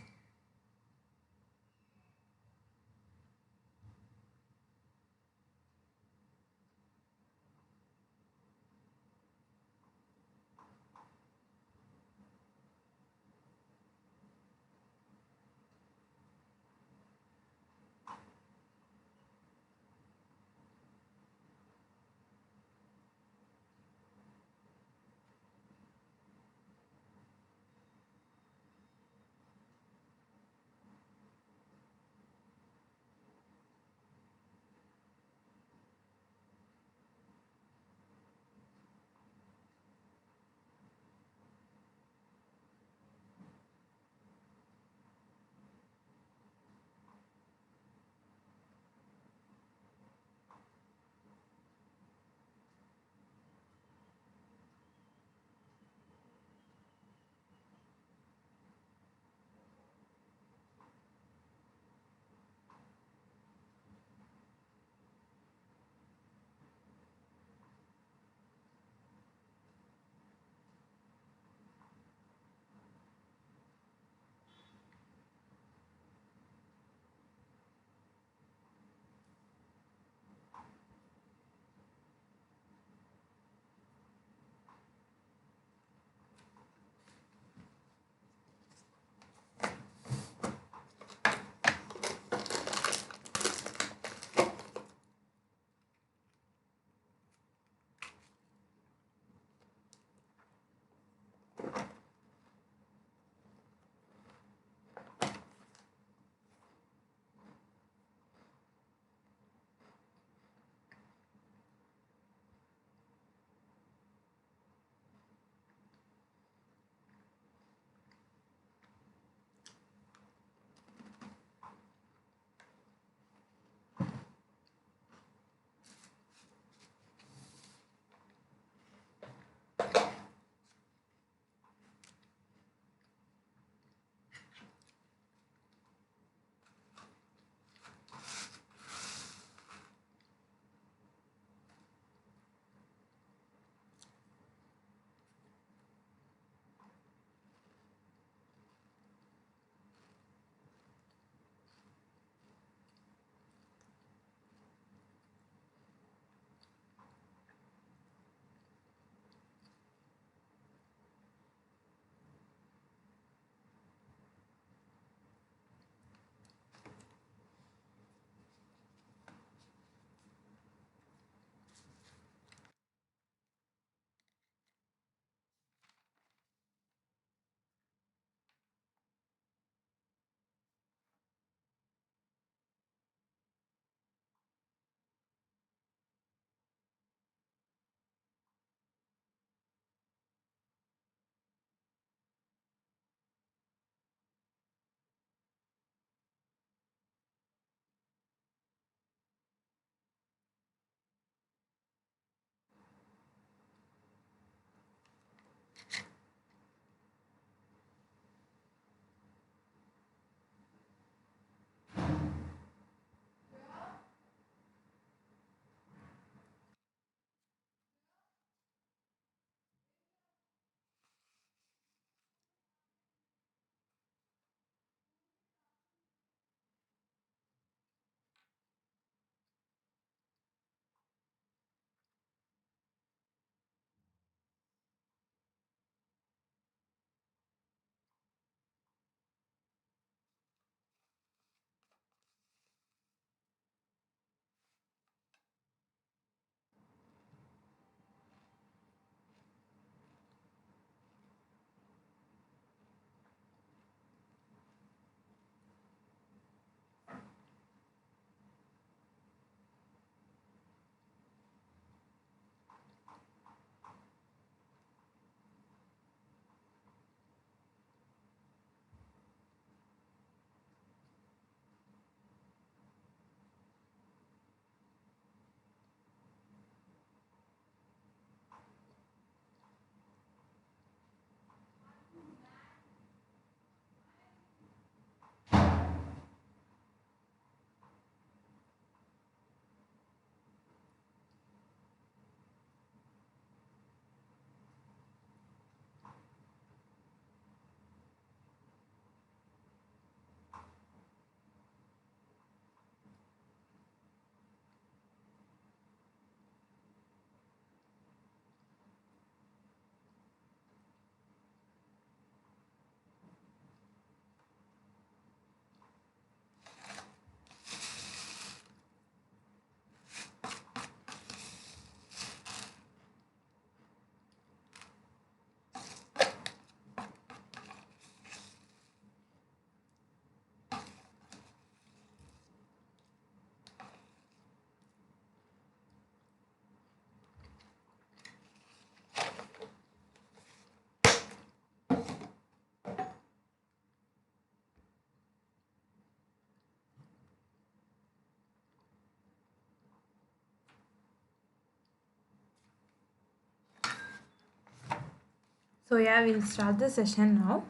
[SPEAKER 1] So yeah, we'll start the session now.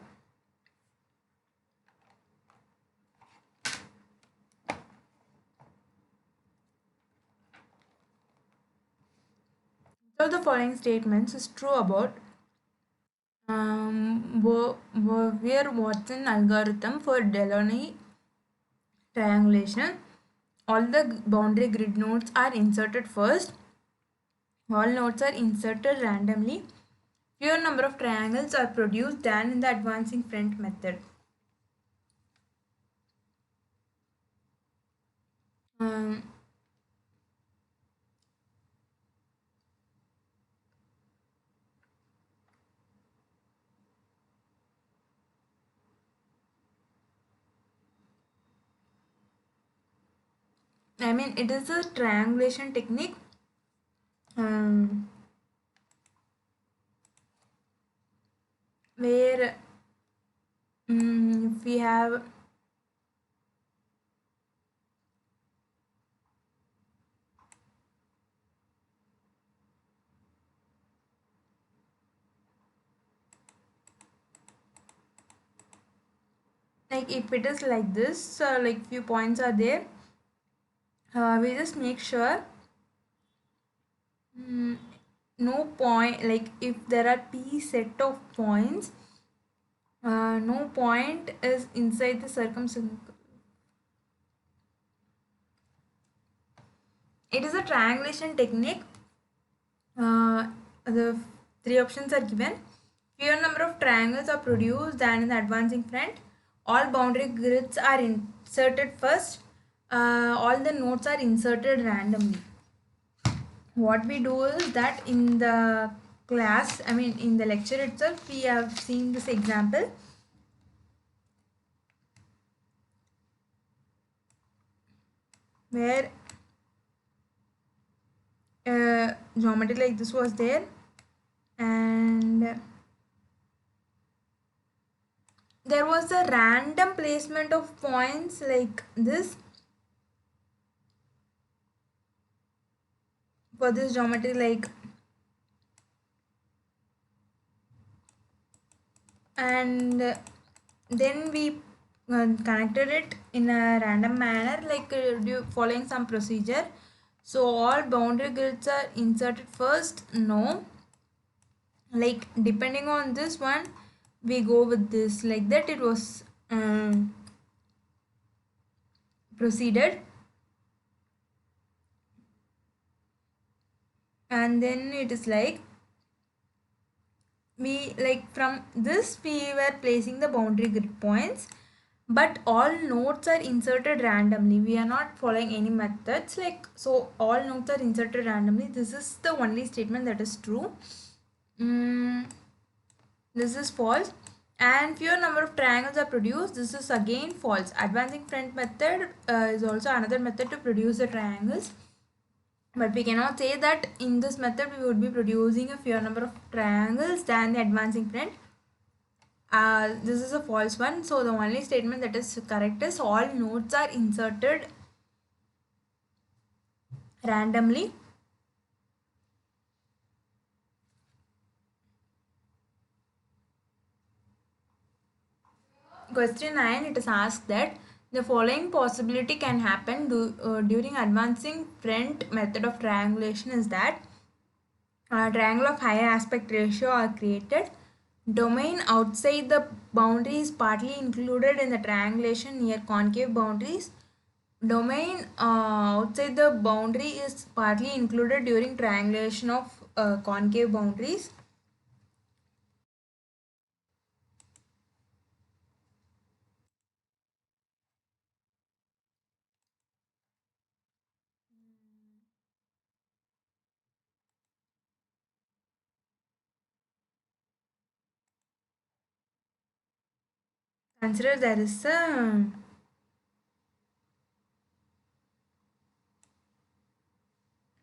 [SPEAKER 1] So the following statements is true about Watson algorithm for Delaunay triangulation. All the boundary grid nodes are inserted first. All nodes are inserted randomly. Fewer number of triangles are produced than in the advancing front method. Um, I mean, it is a triangulation technique. Where we have like if it is like this, like few points are there, we just make sure no point, like if there are p set of points, no point is inside the circumcircle. It is a triangulation technique. The three options are given. Fewer number of triangles are produced than in the advancing front. All boundary grids are inserted first. All the nodes are inserted randomly. What we do is that in the class, I mean in the lecture itself, we have seen this example where geometry like this was there, and there was a random placement of points like this for this geometry, like, and then we connected it in a random manner, like following some procedure. So all boundary grids are inserted first, no, like depending on this one we go with this, like that it was proceeded. And then it is like we, like from this we were placing the boundary grid points, but all nodes are inserted randomly. We are not following any methods, like, so all nodes are inserted randomly. This is the only statement that is true. This is false. And fewer number of triangles are produced. This is again false. Advancing front method is also another method to produce the triangles, but we cannot say that in this method we would be producing a fewer number of triangles than the advancing front. This is a false one. So the only statement that is correct is all nodes are inserted randomly. Question 9, it is asked that the following possibility can happen during advancing front method of triangulation is that a triangle of higher aspect ratio are created. Domain outside the boundary is partly included in the triangulation near concave boundaries. Domain outside the boundary is partly included during triangulation of concave boundaries. Consider there is a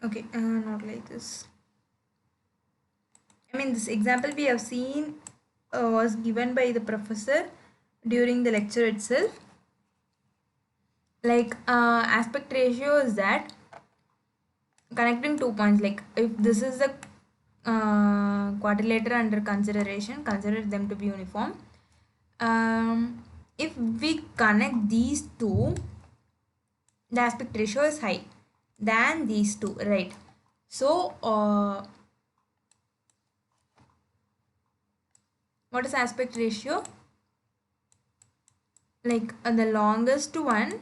[SPEAKER 1] okay, not like this. I mean, this example we have seen was given by the professor during the lecture itself. Like aspect ratio is that connecting two points. Like if this is the quadrilateral under consideration, consider them to be uniform. If we connect these two, the aspect ratio is high than these two, right? So what is aspect ratio? Like the longest one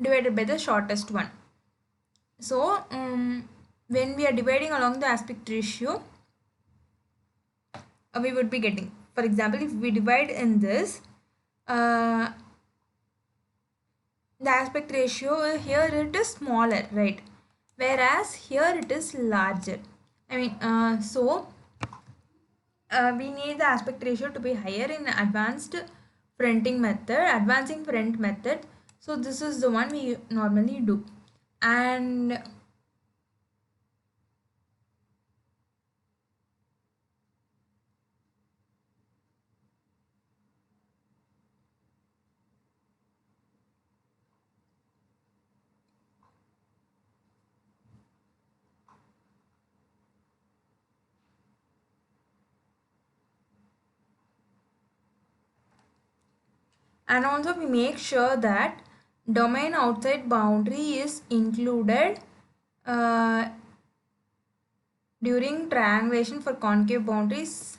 [SPEAKER 1] divided by the shortest one. So when we are dividing along the aspect ratio, we would be getting, for example, if we divide in this, uh, the aspect ratio here it is smaller, right? Whereas here it is larger. I mean, we need the aspect ratio to be higher in advanced advancing front method. So this is the one we normally do. And also we make sure that domain outside boundary is included during triangulation for concave boundaries.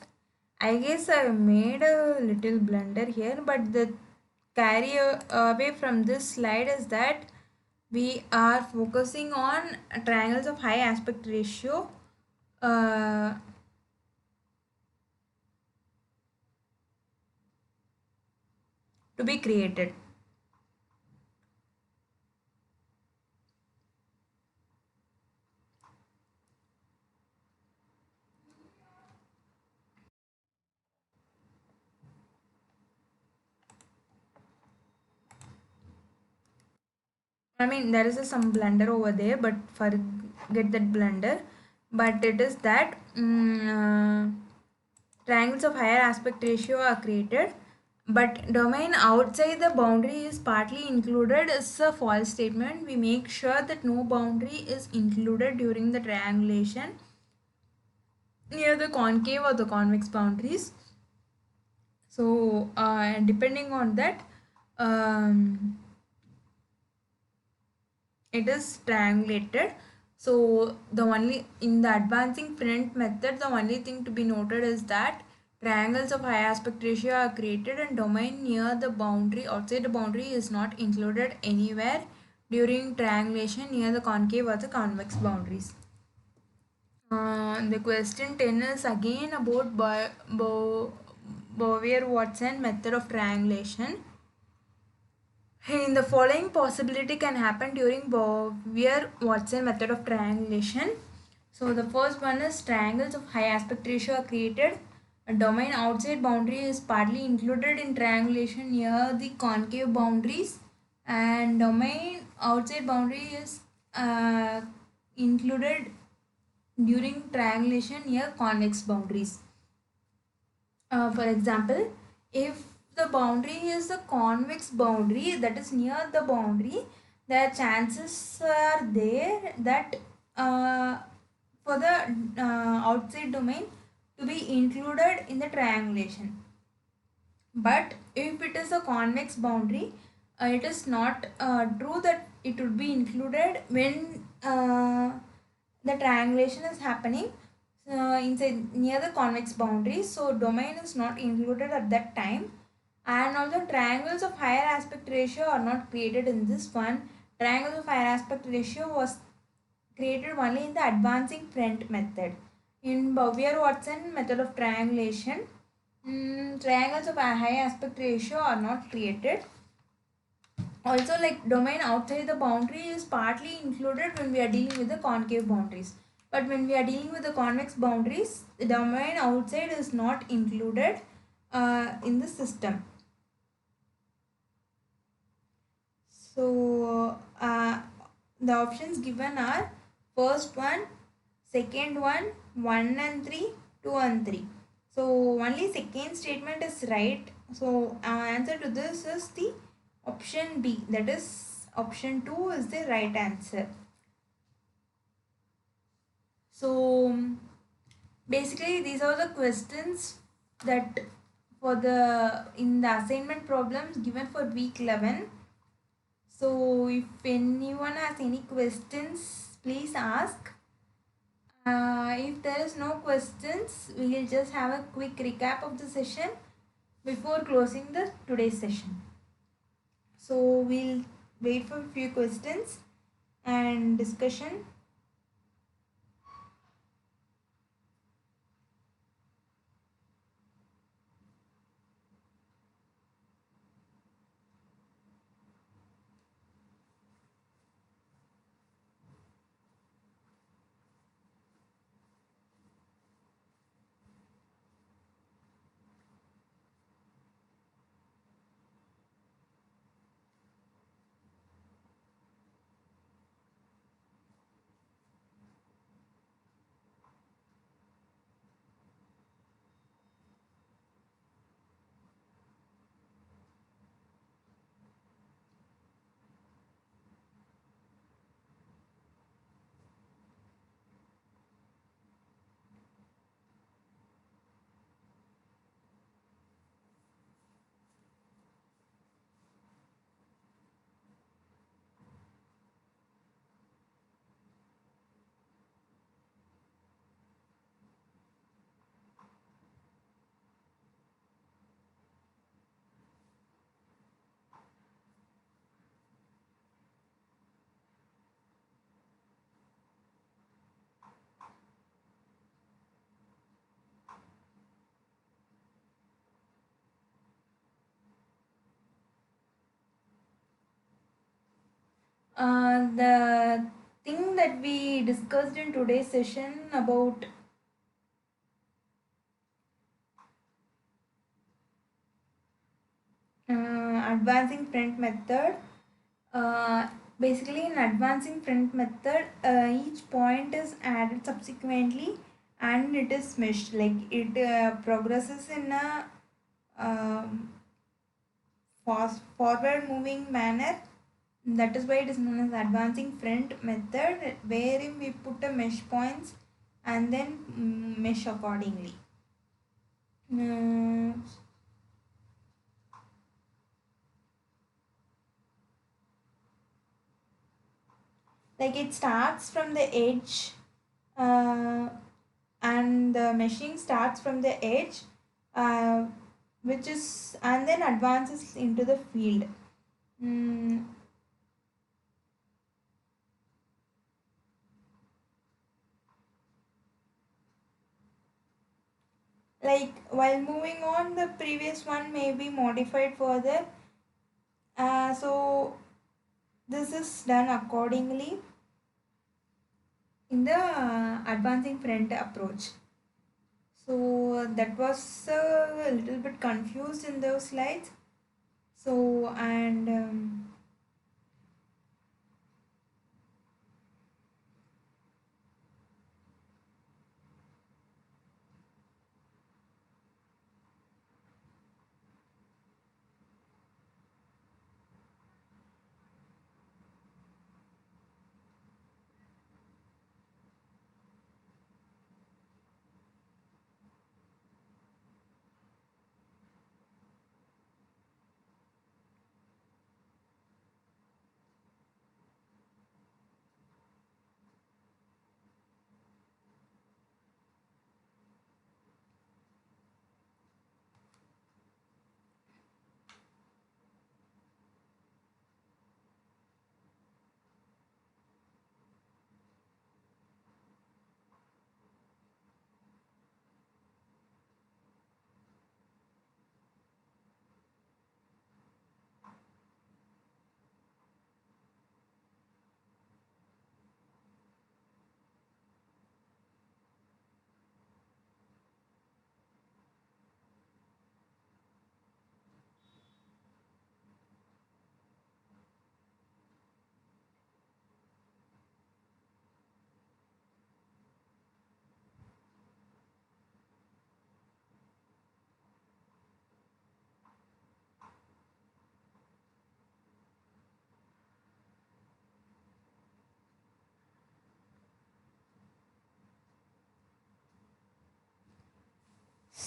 [SPEAKER 1] I guess I made a little blunder here, but the carry away from this slide is that we are focusing on triangles of high aspect ratio uh, to be created. I mean, there is some blunder over there, but forget that blunder. But it is that triangles of higher aspect ratio are created, but domain outside the boundary is partly included is a false statement. We make sure that no boundary is included during the triangulation near the concave or the convex boundaries. So depending on that, it is triangulated. So the only in the advancing front method, the only thing to be noted is that triangles of high aspect ratio are created and domain near the boundary outside the boundary is not included anywhere during triangulation near the concave or the convex boundaries. The question 10 is again about Bowyer-Watson method of triangulation. In the following possibility can happen during Bowyer-Watson method of triangulation. So the first one is triangles of high aspect ratio are created. A domain outside boundary is partly included in triangulation near the concave boundaries, and domain outside boundary is included during triangulation near convex boundaries. For example, if the boundary is a convex boundary that is near the boundary, the chances are there that for the outside domain to be included in the triangulation. But if it is a convex boundary, it is not true that it would be included when the triangulation is happening inside near the convex boundary. So domain is not included at that time. And also triangles of higher aspect ratio are not created in this one. Triangles of higher aspect ratio was created only in the advancing front method. In Bowyer-Watson method of triangulation, triangles of a high aspect ratio are not created. Also, like domain outside the boundary is partly included when we are dealing with the concave boundaries. But when we are dealing with the convex boundaries, the domain outside is not included in the system. So the options given are first one, second one, 1 and 3, 2 and 3. So only second statement is right. So our answer to this is the option B, that is option 2 is the right answer. So basically these are the questions that for the in the assignment problems given for week 11. So if anyone has any questions, please ask. If there is no questions, we will just have a quick recap of the session before closing the today's session. So we'll wait for a few questions and discussion. The thing that we discussed in today's session about advancing print method. Uh, Basically, in advancing print method, each point is added subsequently and it is meshed. Like it progresses in a fast forward moving manner. That is why it is known as advancing print method, wherein we put a mesh points and then mesh accordingly. Uh, like it starts from the edge, uh, and the meshing starts from the edge, uh, which is and then advances into the field. Mm, like while moving on, the previous one may be modified further. So this is done accordingly in the advancing front approach. So that was a little bit confused in those slides. So and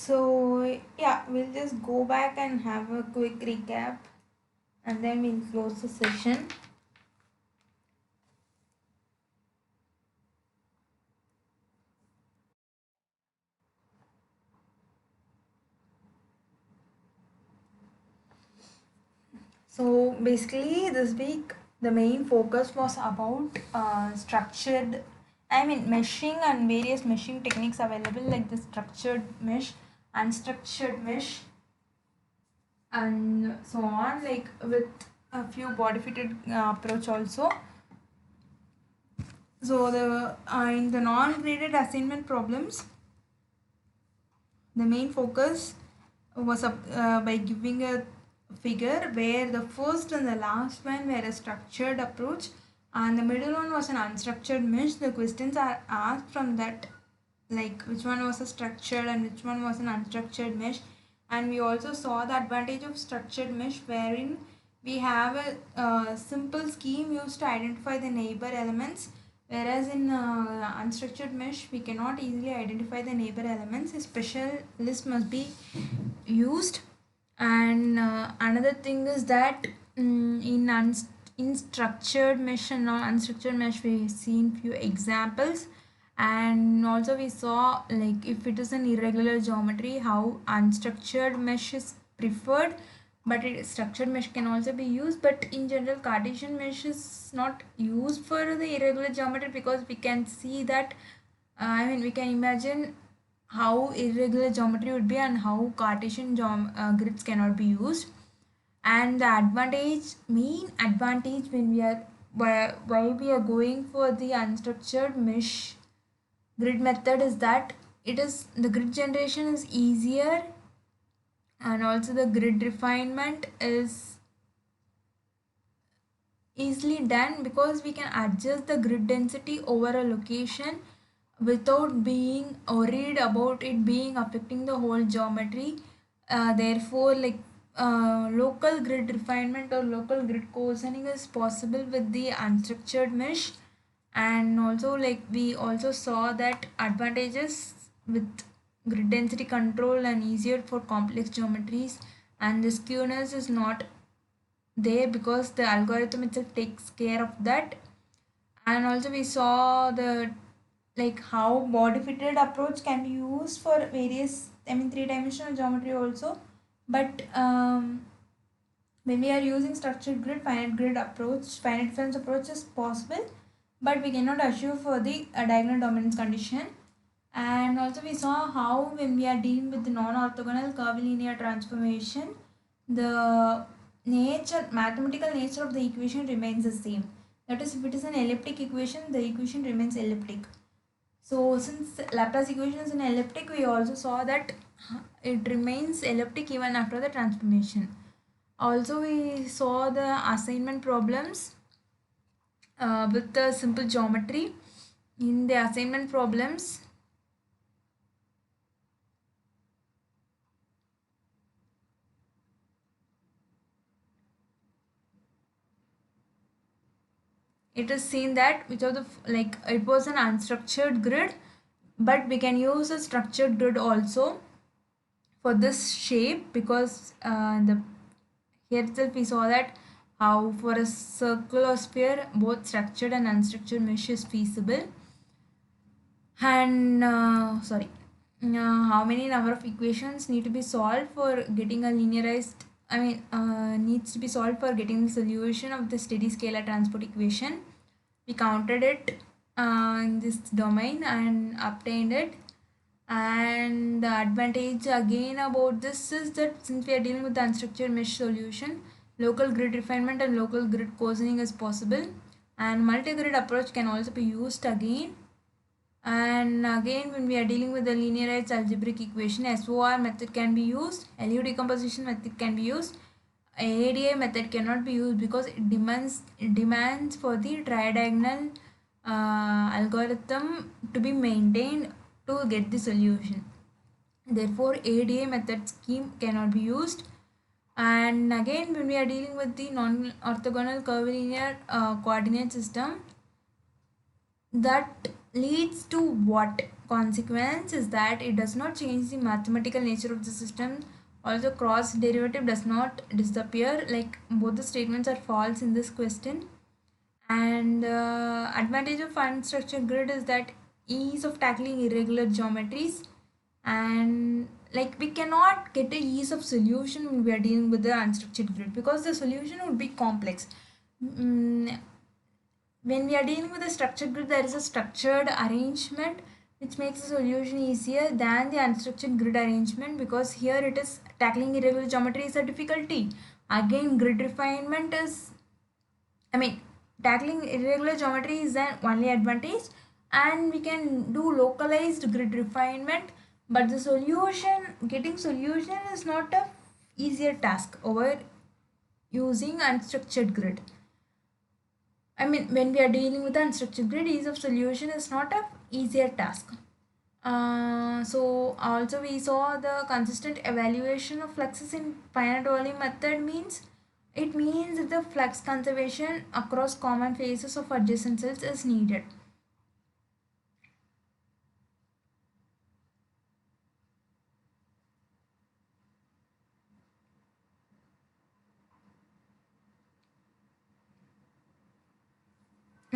[SPEAKER 1] So yeah, we'll just go back and have a quick recap and then we'll close the session. So basically this week the main focus was about meshing and various meshing techniques available, like the structured mesh, unstructured mesh, and so on, like with a few body fitted approach also. So the in the non-graded assignment problems, the main focus was by giving a figure where the first and the last one were a structured approach and the middle one was an unstructured mesh. The questions are asked from that, like which one was a structured and which one was an unstructured mesh. And we also saw the advantage of structured mesh, wherein we have a simple scheme used to identify the neighbor elements, whereas in unstructured mesh we cannot easily identify the neighbor elements. A special list must be used. And another thing is that in structured mesh and non-unstructured mesh we've seen few examples, and also we saw like if it is an irregular geometry how unstructured mesh is preferred, but structured mesh can also be used. But in general Cartesian mesh is not used for the irregular geometry because we can see that we can imagine how irregular geometry would be and how Cartesian grids cannot be used. And the main advantage when we are why we are going for the unstructured mesh grid method is that the grid generation is easier, and also the grid refinement is easily done because we can adjust the grid density over a location without being worried about it being affecting the whole geometry. Therefore, like local grid refinement or local grid coarsening is possible with the unstructured mesh. And also like we also saw that advantages with grid density control and easier for complex geometries, and the skewness is not there because the algorithm itself takes care of that. And also we saw the like how body fitted approach can be used for various three-dimensional geometry also. But when we are using structured grid, finite grid approach, finite difference approach is possible, but we cannot assure for the diagonal dominance condition. And also we saw how when we are dealing with the non-orthogonal curvilinear transformation, the mathematical nature of the equation remains the same. That is, if it is an elliptic equation, the equation remains elliptic. So since Laplace equation is an elliptic, we also saw that it remains elliptic even after the transformation. Also we saw the assignment problems with the simple geometry. In the assignment problems, it is seen that which of the like it was an unstructured grid, but we can use a structured grid also for this shape because the here itself we saw that how for a circle or sphere both structured and unstructured mesh is feasible. And how many number of equations need to be solved for getting a linearized needs to be solved for getting the solution of the steady scalar transport equation. We counted it in this domain and obtained it. And the advantage again about this is that since we are dealing with the unstructured mesh solution, local grid refinement and local grid coarsening is possible, and multi-grid approach can also be used again. And again, when we are dealing with the linearized algebraic equation, SOR method can be used, LU decomposition method can be used. ADA method cannot be used because it demands for the tridiagonal algorithm to be maintained to get the solution. Therefore, ADA method scheme cannot be used. And again, when we are dealing with the non-orthogonal curvilinear coordinate system, that leads to what? consequence is that it does not change the mathematical nature of the system. Also, cross derivative does not disappear. Like both the statements are false in this question. And advantage of unstructured grid is that ease of tackling irregular geometries, and like we cannot get a ease of solution when we are dealing with the unstructured grid because the solution would be complex. When we are dealing with a structured grid, there is a structured arrangement which makes the solution easier than the unstructured grid arrangement, because here it is tackling irregular geometry is a difficulty. Again, grid refinement is, I mean, tackling irregular geometry is an only advantage, and we can do localized grid refinement, but the solution, getting solution is not a easier task over using unstructured grid. I mean, when we are dealing with unstructured grid, ease of solution is not a easier task. So also we saw the consistent evaluation of fluxes in finite volume method means, it means that the flux conservation across common phases of adjacent cells is needed.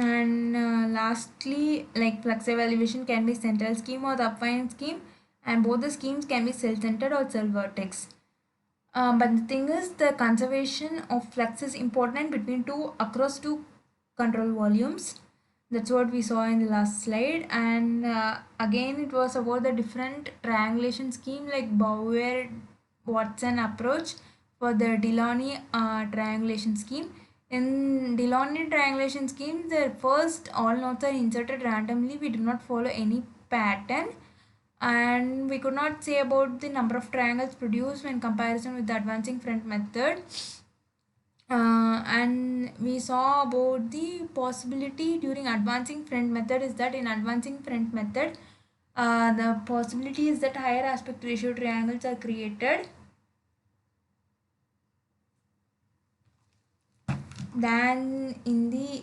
[SPEAKER 1] And lastly, like flux evaluation can be central scheme or the affine scheme, and both the schemes can be cell-centered or cell-vertex. But the thing is, the conservation of flux is important between two across two control volumes. That's what we saw in the last slide. And again, it was about the different triangulation scheme like Bauer-Watson approach for the Delaunay triangulation scheme. In Delaunay triangulation scheme, the first all nodes are inserted randomly. We do not follow any pattern, and we could not say about the number of triangles produced when comparison with the advancing front method. And we saw about the possibility during advancing front method is that in advancing front method, the possibility is that higher aspect ratio triangles are created than in the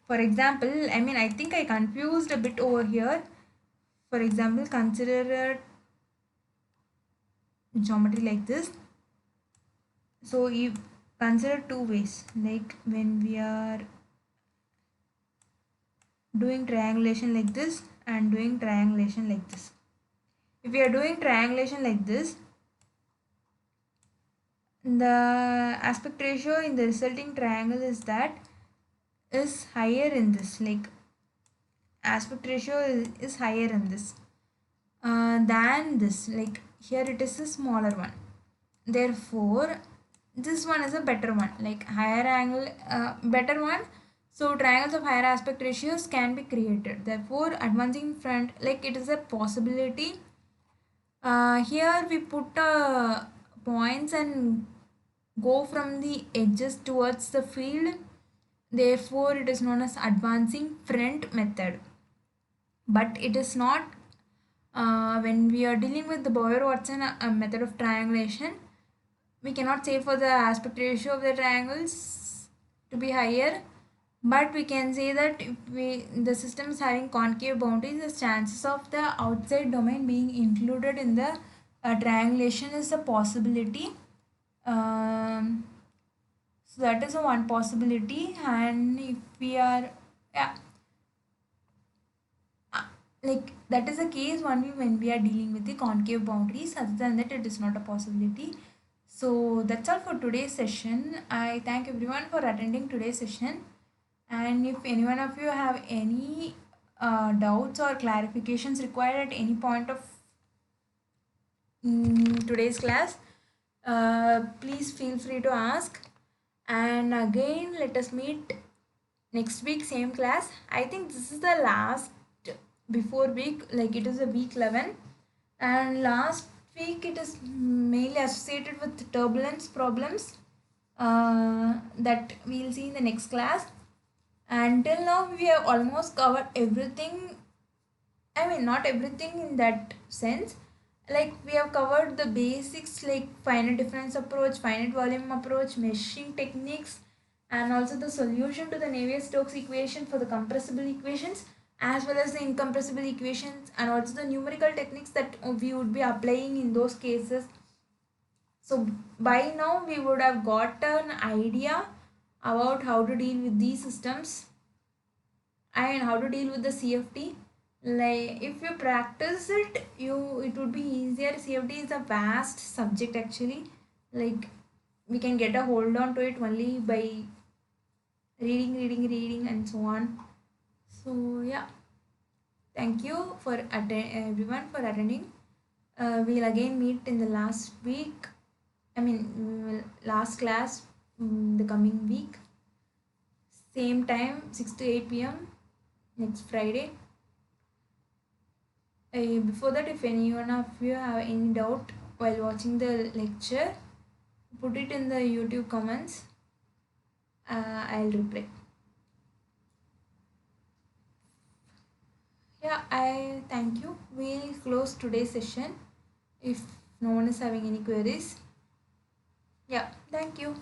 [SPEAKER 1] for example, I mean, I think I confused a bit over here. For example, consider a geometry like this. So you consider two ways, like when we are doing triangulation like this and doing triangulation like this. If we are doing triangulation like this, the aspect ratio in the resulting triangle is that is higher in this, like aspect ratio is higher in this than this, like here it is a smaller one. Therefore this one is a better one, like higher angle, better one. So triangles of higher aspect ratios can be created. Therefore advancing front, like it is a possibility. Here we put points and go from the edges towards the field. Therefore it is known as advancing front method. But it is not when we are dealing with the Bauer-Watson method of triangulation, we cannot say for the aspect ratio of the triangles to be higher, but we can say that if the system is having concave boundaries, the chances of the outside domain being included in the triangulation is a possibility. So that is a one possibility. And if we are, yeah, like that is the case only when we are dealing with the concave boundaries. Other than that, it is not a possibility. So that's all for today's session. I thank everyone for attending today's session. And if any one of you have any doubts or clarifications required at any point of today's class, please feel free to ask. And again, let us meet next week, same class. I think this is the last before week, like it is a week 11, and last week it is mainly associated with turbulence problems that we will see in the next class. Until now we have almost covered everything, I mean not everything in that sense, Like we have covered the basics like finite difference approach, finite volume approach, meshing techniques, and also the solution to the Navier-Stokes equation for the compressible equations as well as the incompressible equations, and also the numerical techniques that we would be applying in those cases. So by now we would have got an idea about how to deal with these systems and how to deal with the CFD. Like if you practice it, it would be easier. CFD is a vast subject actually. Like we can get a hold on to it only by reading and so on. So yeah, thank you for everyone for attending. We'll again meet in the last week. I mean, last class the coming week. Same time, 6 to 8 p.m. next Friday. Before that, if any one of you have any doubt while watching the lecture, put it in the YouTube comments. I'll reply. Yeah, I thank you. We'll close today's session if no one is having any queries. Yeah, thank you.